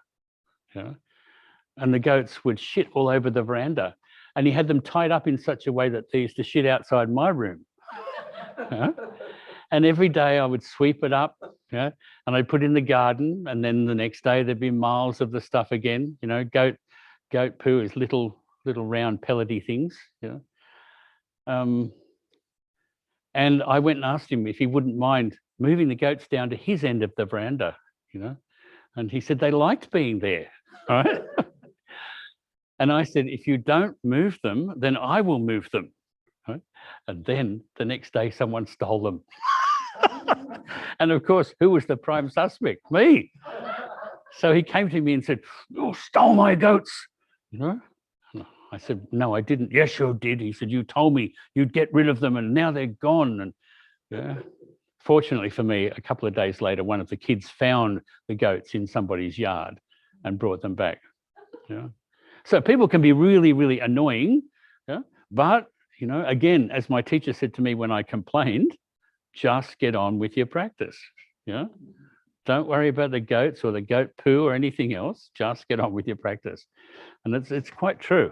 you know, and the goats would shit all over the veranda, and he had them tied up in such a way that they used to shit outside my room. You know? And every day I would sweep it up, you know, and I'd put it in the garden, and then the next day there'd be miles of the stuff again. You know, goat poo is little round pellety things, you know. And I went and asked him if he wouldn't mind moving the goats down to his end of the veranda, you know. And he said they liked being there, right? And I said, if you don't move them, then I will move them. Right? And then the next day someone stole them. And of course, who was the prime suspect? Me. So he came to me and said, you stole my goats, you know. I said, no, I didn't. Yes, you did. He said, you told me you'd get rid of them and now they're gone. And yeah. Fortunately for me, a couple of days later, one of the kids found the goats in somebody's yard and brought them back. Yeah. So people can be really, really annoying. Yeah. But, you know, again, as my teacher said to me when I complained, just get on with your practice. Yeah. Don't worry about the goats or the goat poo or anything else. Just get on with your practice. And it's quite true.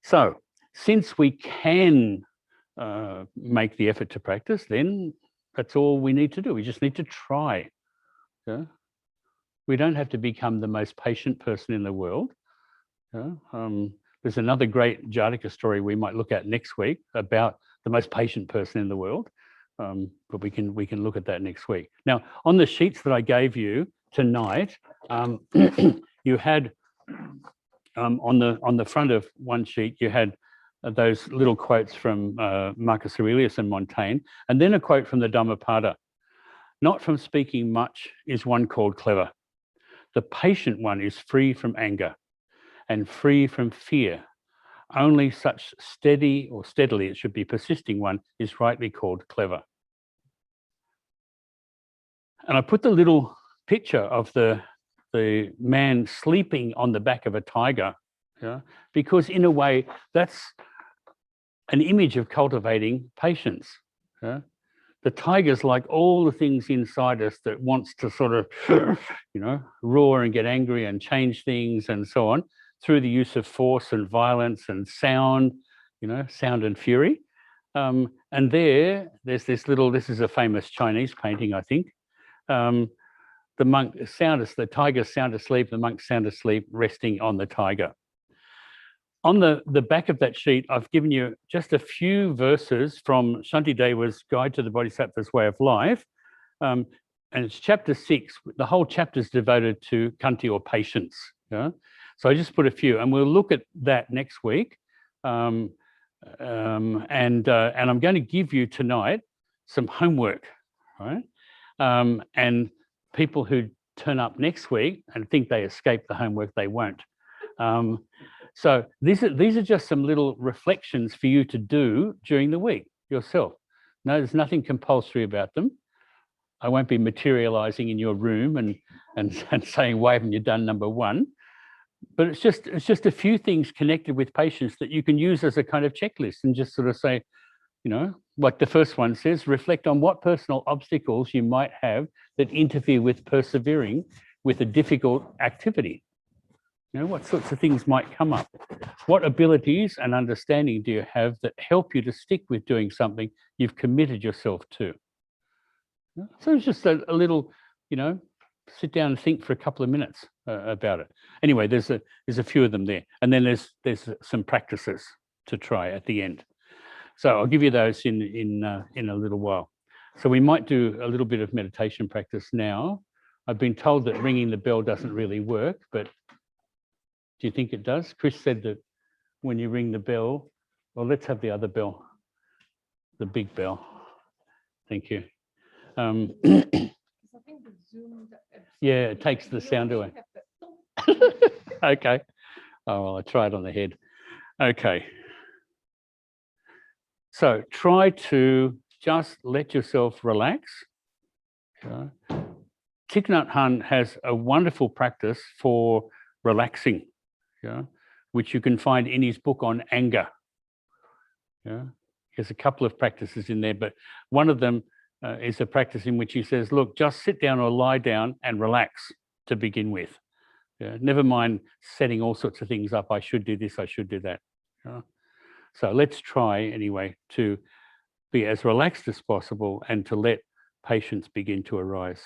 So since we can make the effort to practice, then that's all we need to do. We just need to try. Yeah? We don't have to become the most patient person in the world. Yeah? There's another great Jataka story we might look at next week about the most patient person in the world. But we can look at that next week. Now, on the sheets that I gave you tonight, you had on the front of one sheet, you had those little quotes from Marcus Aurelius and Montaigne, and then a quote from the Dhammapada. Not from speaking much is one called clever. The patient one is free from anger and free from fear. only such steady or steadily, it should be persisting one, is rightly called clever. And I put the little picture of the man sleeping on the back of a tiger, because in a way that's an image of cultivating patience. The tiger's like all the things inside us that wants to sort of, roar and get angry and change things and so on through the use of force and violence and sound, sound and fury. And there's this is a famous Chinese painting, I think. The tiger sound asleep, the monk sound asleep, resting on the tiger. On the back of that sheet, I've given you just a few verses from Shantideva's Guide to the Bodhisattva's Way of Life. And it's chapter 6. The whole chapter is devoted to Khanti, or patience. So I just put a few, and we'll look at that next week. And I'm going to give you tonight some homework, right? And people who turn up next week and think they escaped the homework, they won't. So these are just some little reflections for you to do during the week yourself. No, there's nothing compulsory about them. I won't be materializing in your room and saying, why haven't you done number 1? But it's just a few things connected with patience that you can use as a kind of checklist, and just sort of say, like the first one says, reflect on what personal obstacles you might have that interfere with persevering with a difficult activity. What sorts of things might come up? What abilities and understanding do you have that help you to stick with doing something you've committed yourself to? So it's just a little, sit down and think for a couple of minutes about it. Anyway, there's a few of them there, and then there's some practices to try at the end. So I'll give you those in a little while. So we might do a little bit of meditation practice now. I've been told that ringing the bell doesn't really work, but do you think it does? Chris said that when you ring the bell, well, let's have the other bell, the big bell. Thank you. Yeah, it takes the sound away. Okay. Oh, well, I try it on the head. Okay. So try to just let yourself relax. Thich Nhat Hanh has a wonderful practice for relaxing, which you can find in his book on anger. There's a couple of practices in there, but one of them is a practice in which he says, look, just sit down or lie down and relax to begin with. Never mind setting all sorts of things up. I should do this, I should do that. So let's try anyway to be as relaxed as possible and to let patience begin to arise.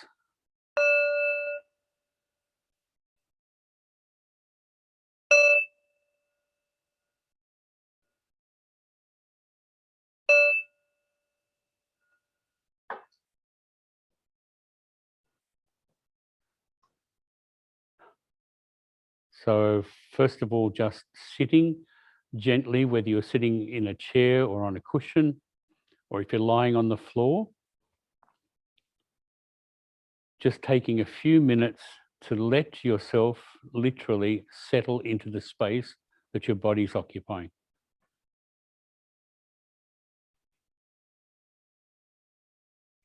So first of all, just sitting gently, whether you're sitting in a chair or on a cushion, or if you're lying on the floor, just taking a few minutes to let yourself literally settle into the space that your body's occupying.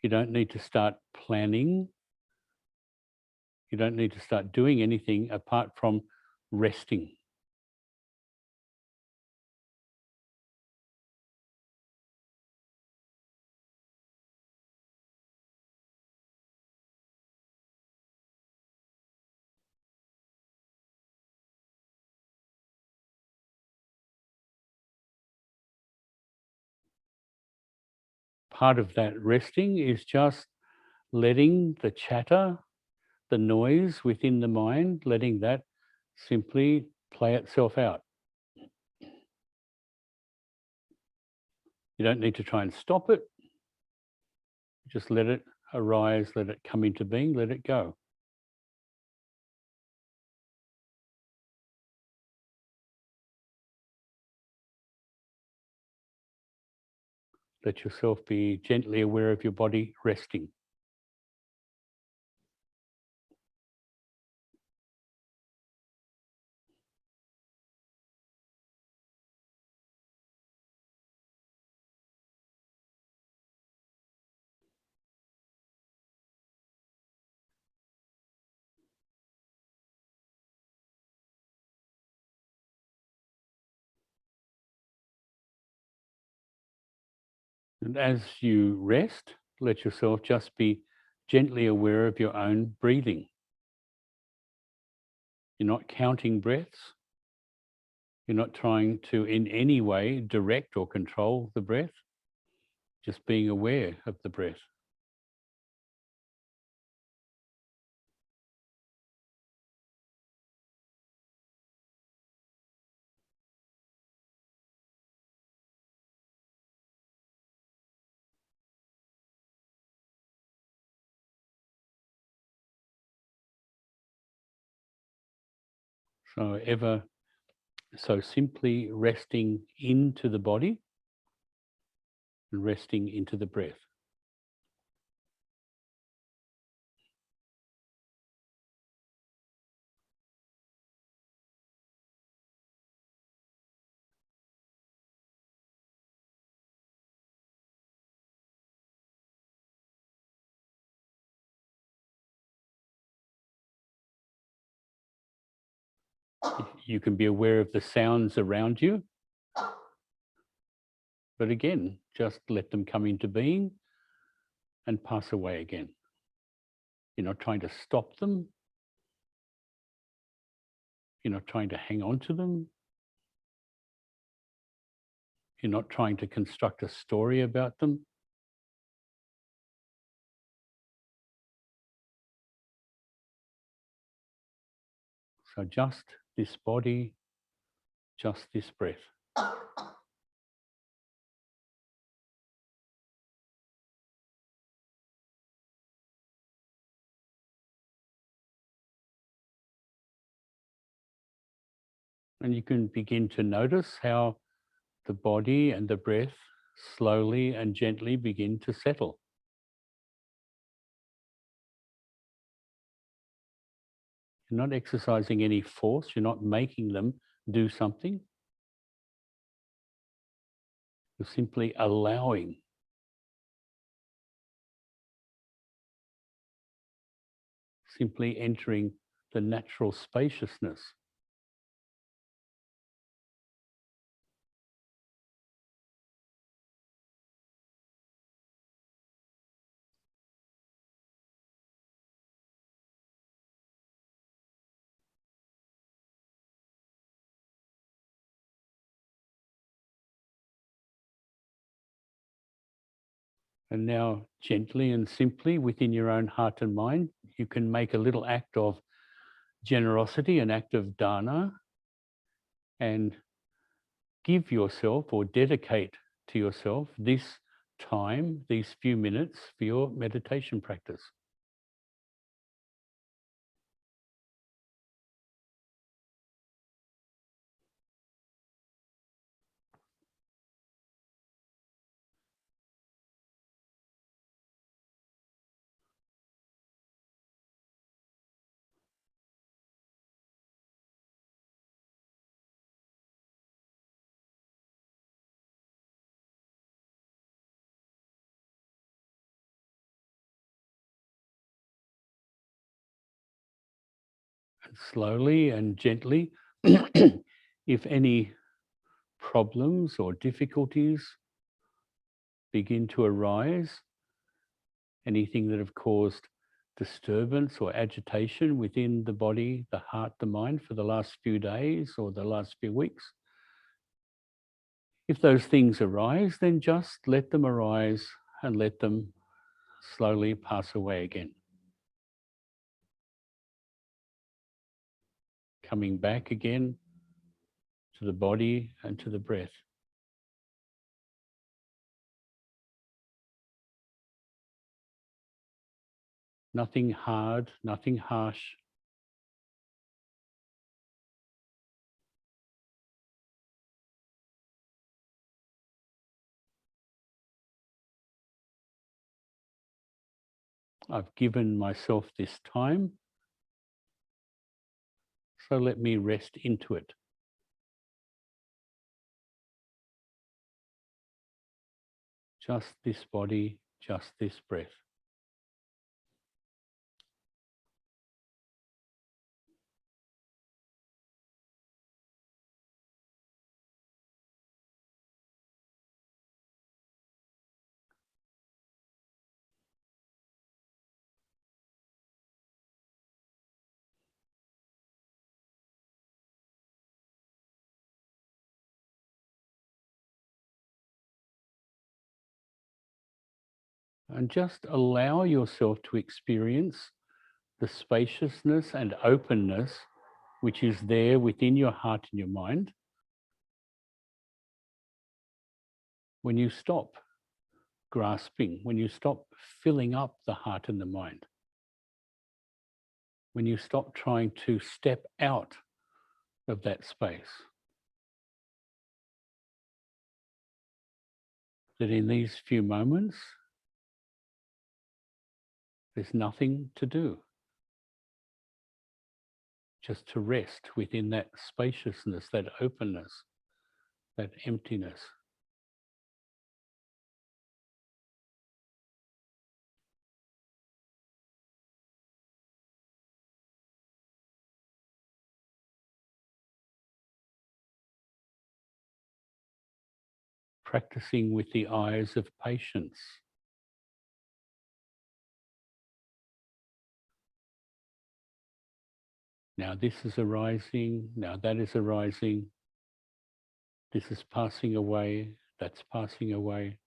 You don't need to start planning. You don't need to start doing anything apart from resting. Part of that resting is just letting the chatter, the noise within the mind, letting that simply play itself out. You don't need to try and stop it. Just let it arise, let it come into being, let it go. Let yourself be gently aware of your body resting. And as you rest, let yourself just be gently aware of your own breathing. You're not counting breaths. You're not trying to in any way direct or control the breath, just being aware of the breath. So ever so simply resting into the body and resting into the breath. You can be aware of the sounds around you, but again, just let them come into being and pass away again. You're not trying to stop them. You're not trying to hang on to them. You're not trying to construct a story about them. So just this body, just this breath. And you can begin to notice how the body and the breath slowly and gently begin to settle. You're not exercising any force, you're not making them do something. You're simply allowing. Simply entering the natural spaciousness. And now, gently and simply within your own heart and mind, you can make a little act of generosity, an act of dana, and give yourself or dedicate to yourself this time, these few minutes for your meditation practice. And slowly and gently, if any problems or difficulties begin to arise, anything that have caused disturbance or agitation within the body, the heart, the mind for the last few days or the last few weeks. If those things arise, then just let them arise and let them slowly pass away again. Coming back again to the body and to the breath. Nothing hard, nothing harsh. I've given myself this time, so let me rest into it. Just this body, just this breath. And just allow yourself to experience the spaciousness and openness which is there within your heart and your mind when you stop grasping, when you stop filling up the heart and the mind, when you stop trying to step out of that space. That in these few moments, there's nothing to do, just to rest within that spaciousness, that openness, that emptiness. Practicing with the eyes of patience. Now this is arising, now that is arising. This is passing away, that's passing away.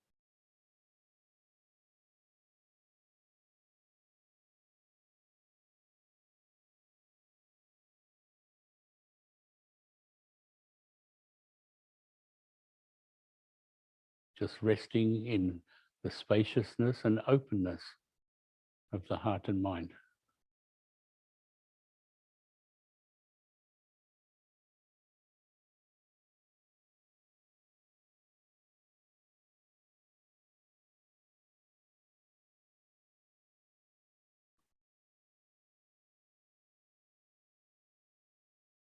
Just resting in the spaciousness and openness of the heart and mind.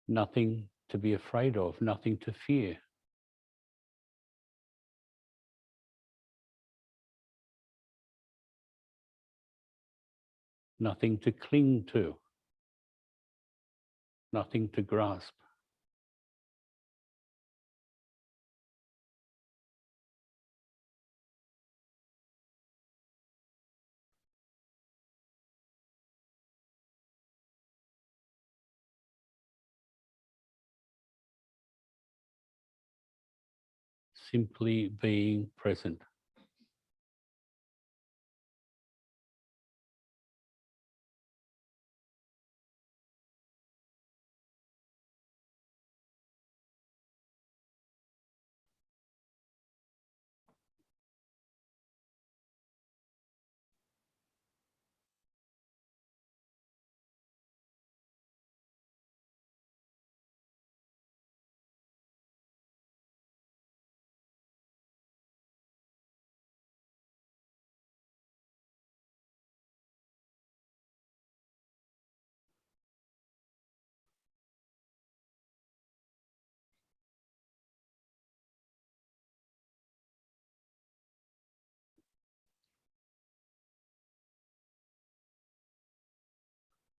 Nothing to be afraid of, nothing to fear. Nothing to cling to, nothing to grasp. Simply being present.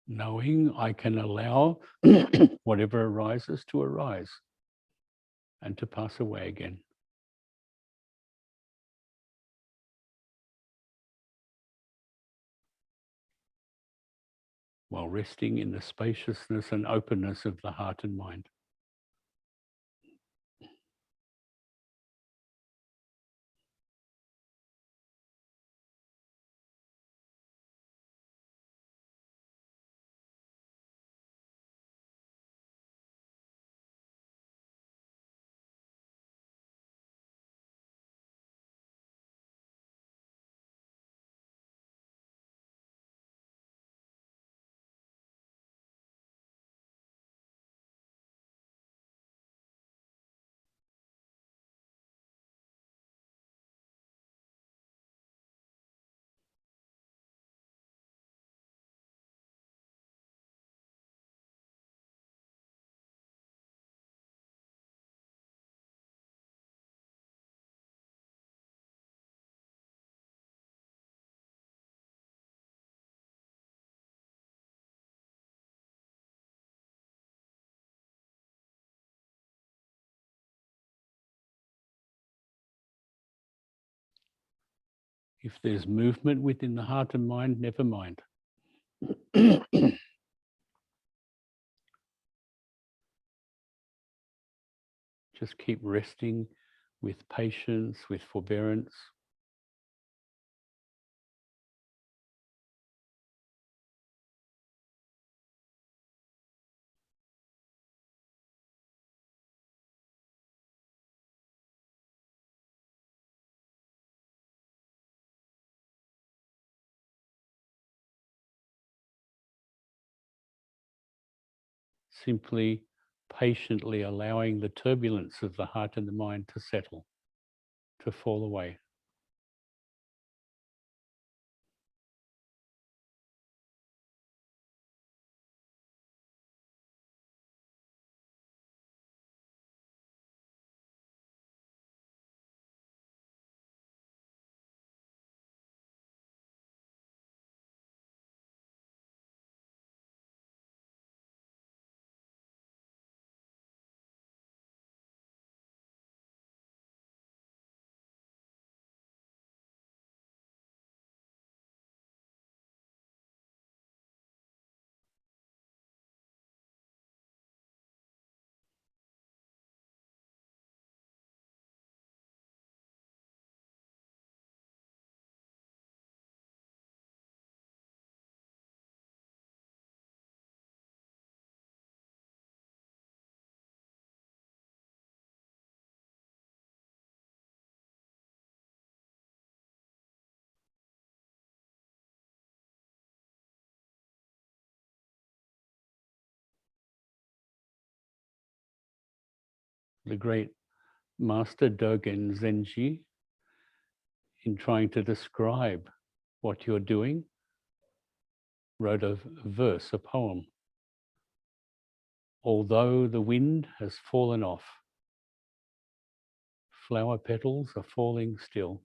Knowing I can allow whatever arises to arise and to pass away again. While resting in the spaciousness and openness of the heart and mind. If there's movement within the heart and mind, never mind. Just keep resting with patience, with forbearance. simply patiently allowing the turbulence of the heart and the mind to settle, to fall away. The great Master Dogen Zenji, in trying to describe what you're doing, wrote a verse, a poem. Although the wind has fallen off, flower petals are falling still.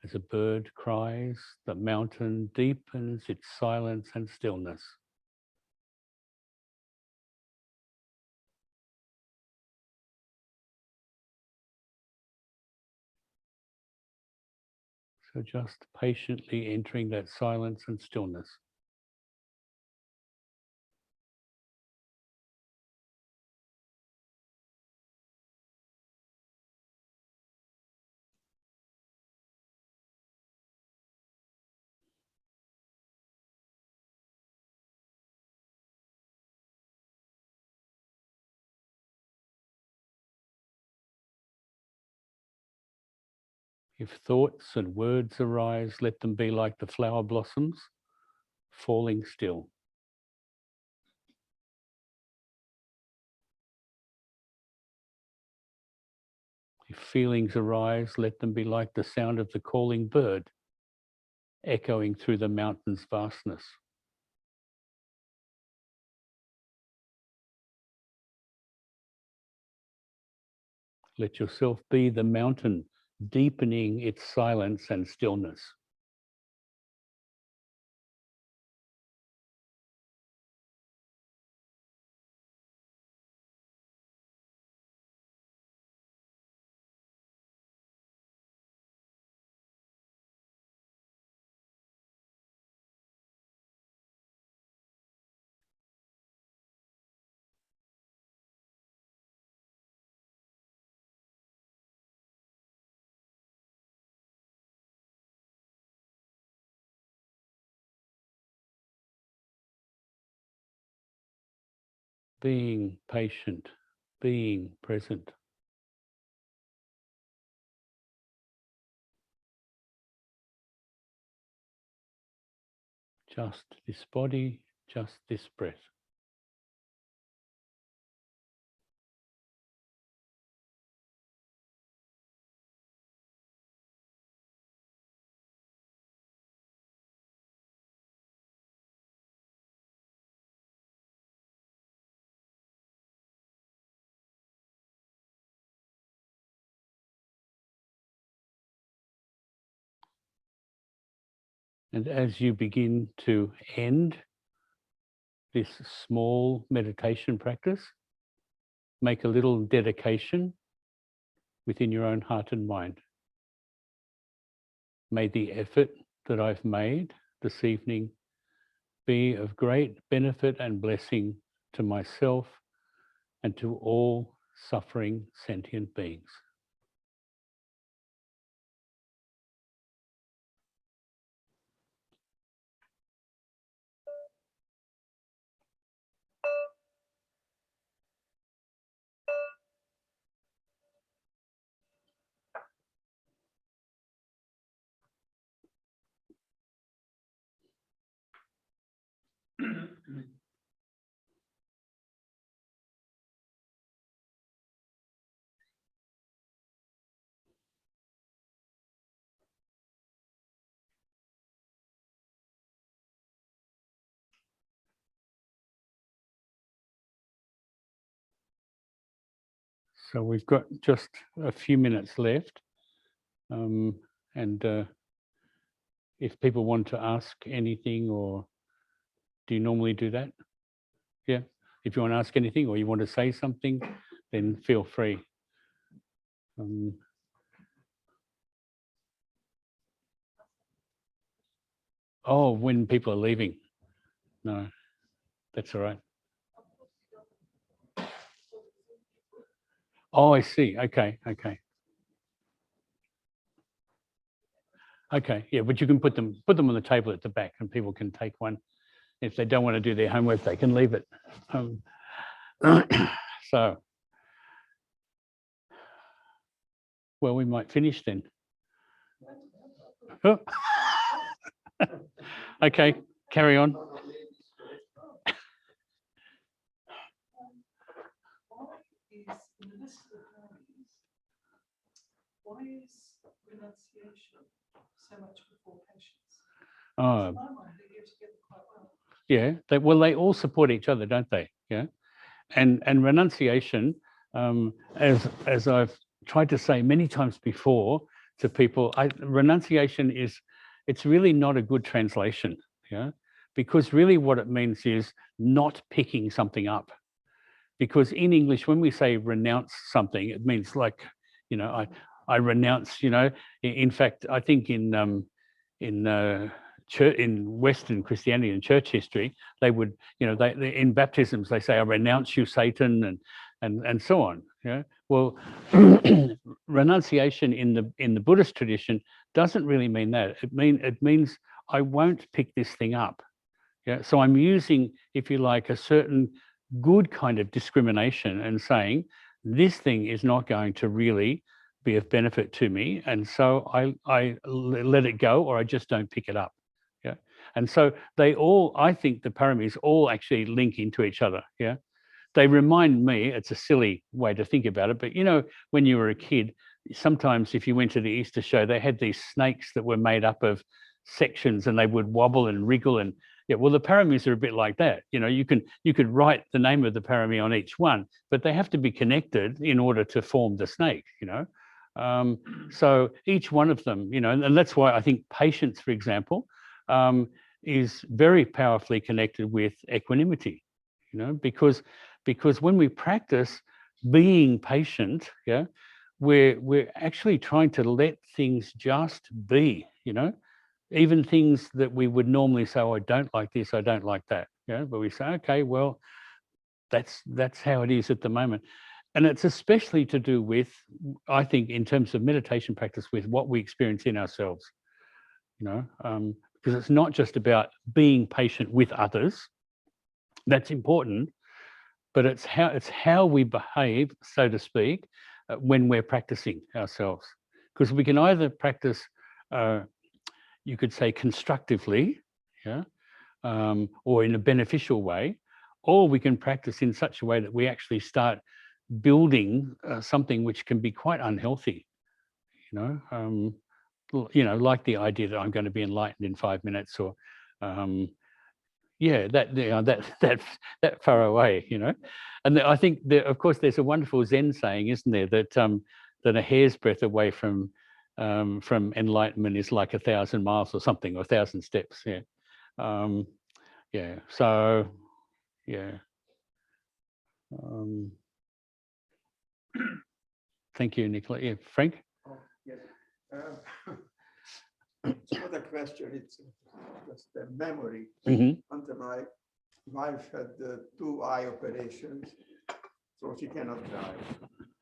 As a bird cries, the mountain deepens its silence and stillness. So just patiently entering that silence and stillness. If thoughts and words arise, let them be like the flower blossoms, falling still. If feelings arise, let them be like the sound of the calling bird, echoing through the mountain's vastness. Let yourself be the mountain, deepening its silence and stillness. Being patient, being present. Just this body, just this breath. And as you begin to end this small meditation practice, make a little dedication within your own heart and mind. May the effort that I've made this evening be of great benefit and blessing to myself and to all suffering sentient beings. So we've got just a few minutes left. And if people want to ask anything, or do you normally do that? Yeah. If you want to ask anything or you want to say something, then feel free. Oh, when people are leaving. No, that's all right. Oh, I see. Okay. Yeah, but you can put them on the table at the back, and people can take one. If they don't want to do their homework, they can leave it. So, well, we might finish then. Oh. Okay, carry on. Why is renunciation so much before patience? Oh, In my mind, they go together quite well. yeah. They all support each other, don't they? Yeah. And renunciation, as I've tried to say many times before to people, renunciation it's really not a good translation. Yeah. Because really what it means is not picking something up. Because in English, when we say renounce something, it means like, I renounce. In fact, I think in church, in Western Christianity and church history, they would, they in baptisms they say, "I renounce you, Satan," and so on. Yeah. Well, renunciation in the Buddhist tradition doesn't really mean that. It means I won't pick this thing up. Yeah. So I'm using, if you like, a certain good kind of discrimination and saying this thing is not going to really be of benefit to me, and so I let it go, or I just don't pick it up. Yeah. And so I think the paramis all actually link into each other. Yeah. They remind me, it's a silly way to think about it, but when you were a kid, sometimes if you went to the Easter show, they had these snakes that were made up of sections, and they would wobble and wriggle. And yeah, well, the paramis are a bit like that. You could write the name of the parami on each one, but they have to be connected in order to form the snake. So each one of them, and that's why I think patience, for example, is very powerfully connected with equanimity. Because when we practice being patient, yeah, we're actually trying to let things just be. Even things that we would normally say, "Oh, I don't like this, I don't like that." But we say, "Okay, well, that's how it is at the moment." And it's especially to do with, I think, in terms of meditation practice, with what we experience in ourselves. Because it's not just about being patient with others. That's important, but it's how we behave, so to speak, when we're practicing ourselves. Because we can either practice, you could say, constructively, yeah, or in a beneficial way, or we can practice in such a way that we actually start building something which can be quite unhealthy. Like the idea that I'm going to be enlightened in 5 minutes, or that far away. And I think of course there's a wonderful Zen saying, isn't there, that a hair's breadth away from enlightenment is like 1,000 miles or something, or 1,000 steps. Yeah. So yeah. Thank you, Nicola. Yeah, Frank. Oh, yes. It's not a question, it's just a memory. Until my wife had 2 eye operations, so she cannot drive.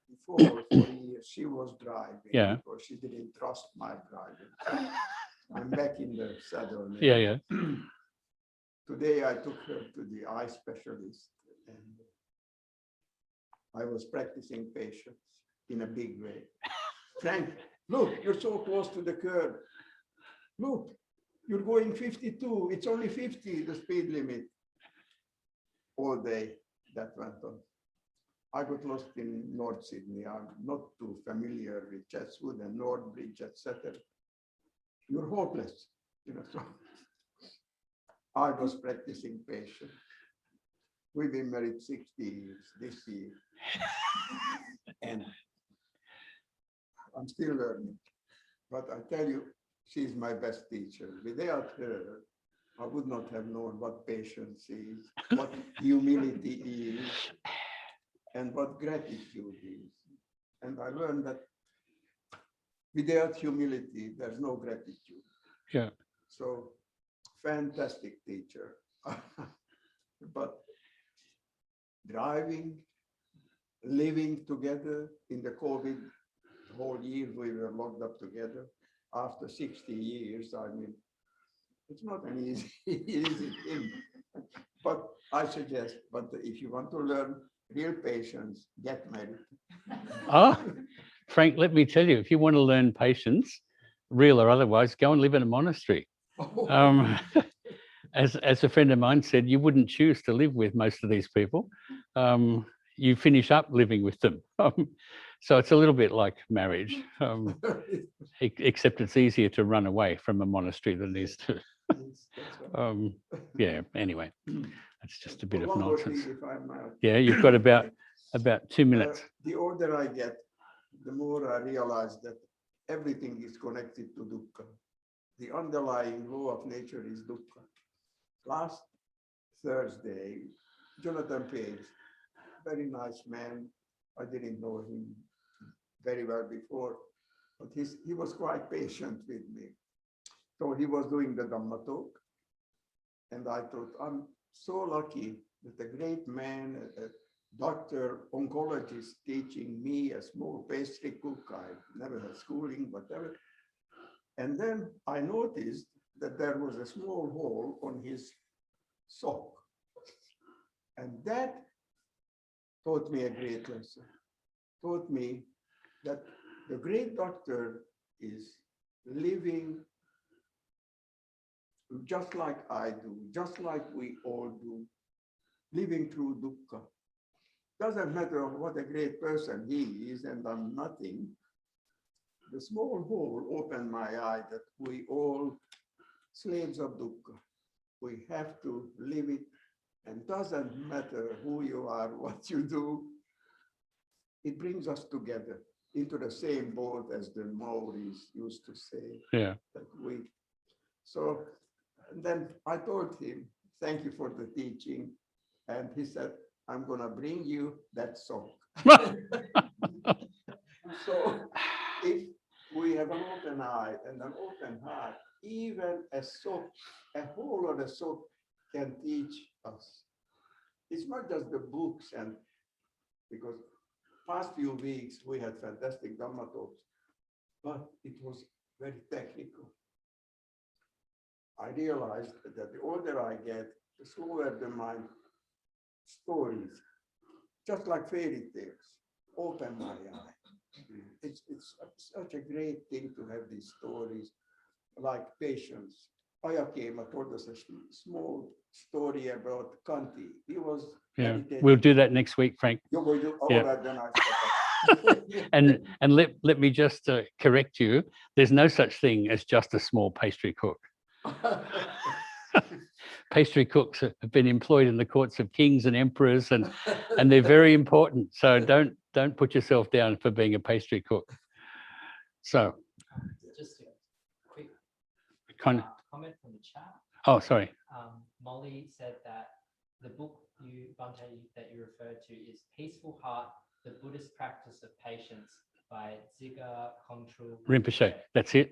Before, for years, she was driving, because she didn't trust my driving. I'm back in the saddle now. Yeah. Today I took her to the eye specialist, and I was practicing patience in a big way. Frank, look, you're so close to the curb. Look, you're going 52. It's only 50, the speed limit. All day that went on. I got lost in North Sydney. I'm not too familiar with Chatswood and Northbridge, etc. You're hopeless, So I was practicing patience. We've been married 60 years this year. And I'm still learning. But I tell you, she's my best teacher. Without her, I would not have known what patience is, what humility is, and what gratitude is. And I learned that without humility, there's no gratitude. Yeah. So, fantastic teacher. But driving, living together in the COVID whole year, we were locked up together. After 60 years, I mean, it's not an easy, easy thing. But I suggest, but if you want to learn real patience, get married. Ah, Frank, let me tell you, if you want to learn patience, real or otherwise, go and live in a monastery. As a friend of mine said, you wouldn't choose to live with most of these people. You finish up living with them. So it's a little bit like marriage, except it's easier to run away from a monastery than it is to. Yeah, anyway, that's just a bit of nonsense. Yeah, you've got about 2 minutes. The older I get, the more I realize that everything is connected to dukkha. The underlying law of nature is dukkha. Last Thursday, Jonathan Page, very nice man. I didn't know him very well before, but he was quite patient with me. So he was doing the Dhamma talk, and I thought, I'm so lucky that a great man, a doctor, oncologist, teaching me, a small pastry cook. I never had schooling, whatever. And then I noticed that there was a small hole on his sock. And that taught me a great lesson. Taught me that the great doctor is living just like I do, just like we all do, living through dukkha. Doesn't matter what a great person he is, and I'm nothing. The small hole opened my eye that we all slaves of dukkha. We have to live it, and doesn't matter who you are, what you do. It brings us together into the same boat, as the Maoris used to say. Yeah. That so and then I told him, thank you for the teaching. And he said, I'm going to bring you that sock. So if we have an open eye and an open heart, even a hole on a sock can teach us. It's not just the books, and because past few weeks we had fantastic Dhamma talks, but it was very technical. I realized that the older I get, the slower the mind stories, just like fairy tales, open my eye. It's such a great thing to have these stories, like patience. Ayakema told us a small story about Khanti. He was meditating. We'll do that next week, Frank. You're going to, yeah. Right, then I stop. And let me just correct you. There's no such thing as just a small pastry cook. Pastry cooks have been employed in the courts of kings and emperors, and they're very important. So don't put yourself down for being a pastry cook. So just a quick comment from the chat. Oh, sorry. Molly said that the book Bhante, that you referred to is Peaceful Heart, the Buddhist Practice of Patience by Dziga Kongtrul Rinpoche. That's it.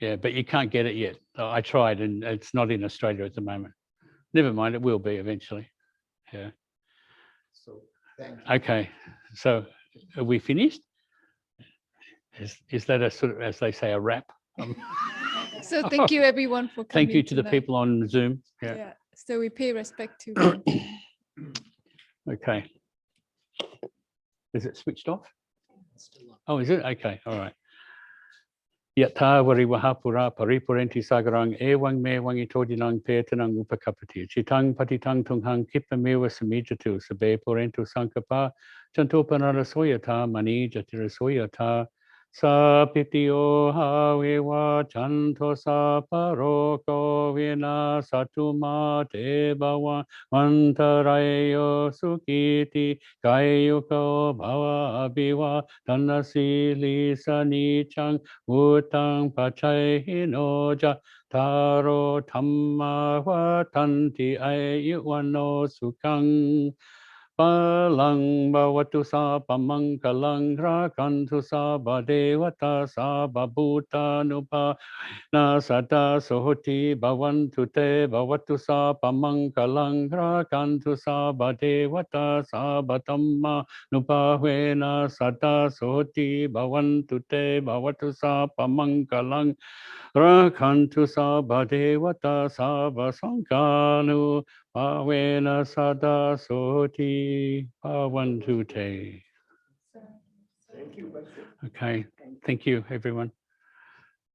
Yeah, but you can't get it yet. I tried, and it's not in Australia at the moment. Never mind, it will be eventually. Yeah. So thank you. Okay. So are we finished? Is that a sort of, as they say, a wrap? So thank you everyone for coming. Thank you to tonight. the people on Zoom. Yeah. So we pay respect to. Okay. Is it switched off? It's still on. Oh, is it? Okay. All right. Yatha varivahapura paripurenti sagarang ewang me wangitodinang petanang upakapati chitang patitang tunghang kipamewa samijatu sabe porentu sankapa chantopanara soyata mani jatira soyata Sapitio haviva chanto saparoko vina satuma te bhavan mantarayo sukiti kayuko bhava abhiva tanasili sanichang utang pachayinoja taro dhamma vatanti ayuvano sukhang Palang bhavatu sapamangalang rakantu sabha devata sabha bhutanupa na sata sohoti bhavantu te bhavatu sapamangalang rakantu sabha devata sabha tamma nupahvena sata sohoti bhavantu te bhavatu sapamangalang rakantu sabha devata sabha sankanu Pavena sada soti pavantu te. Thank you, Bhante. Okay, thank you, everyone.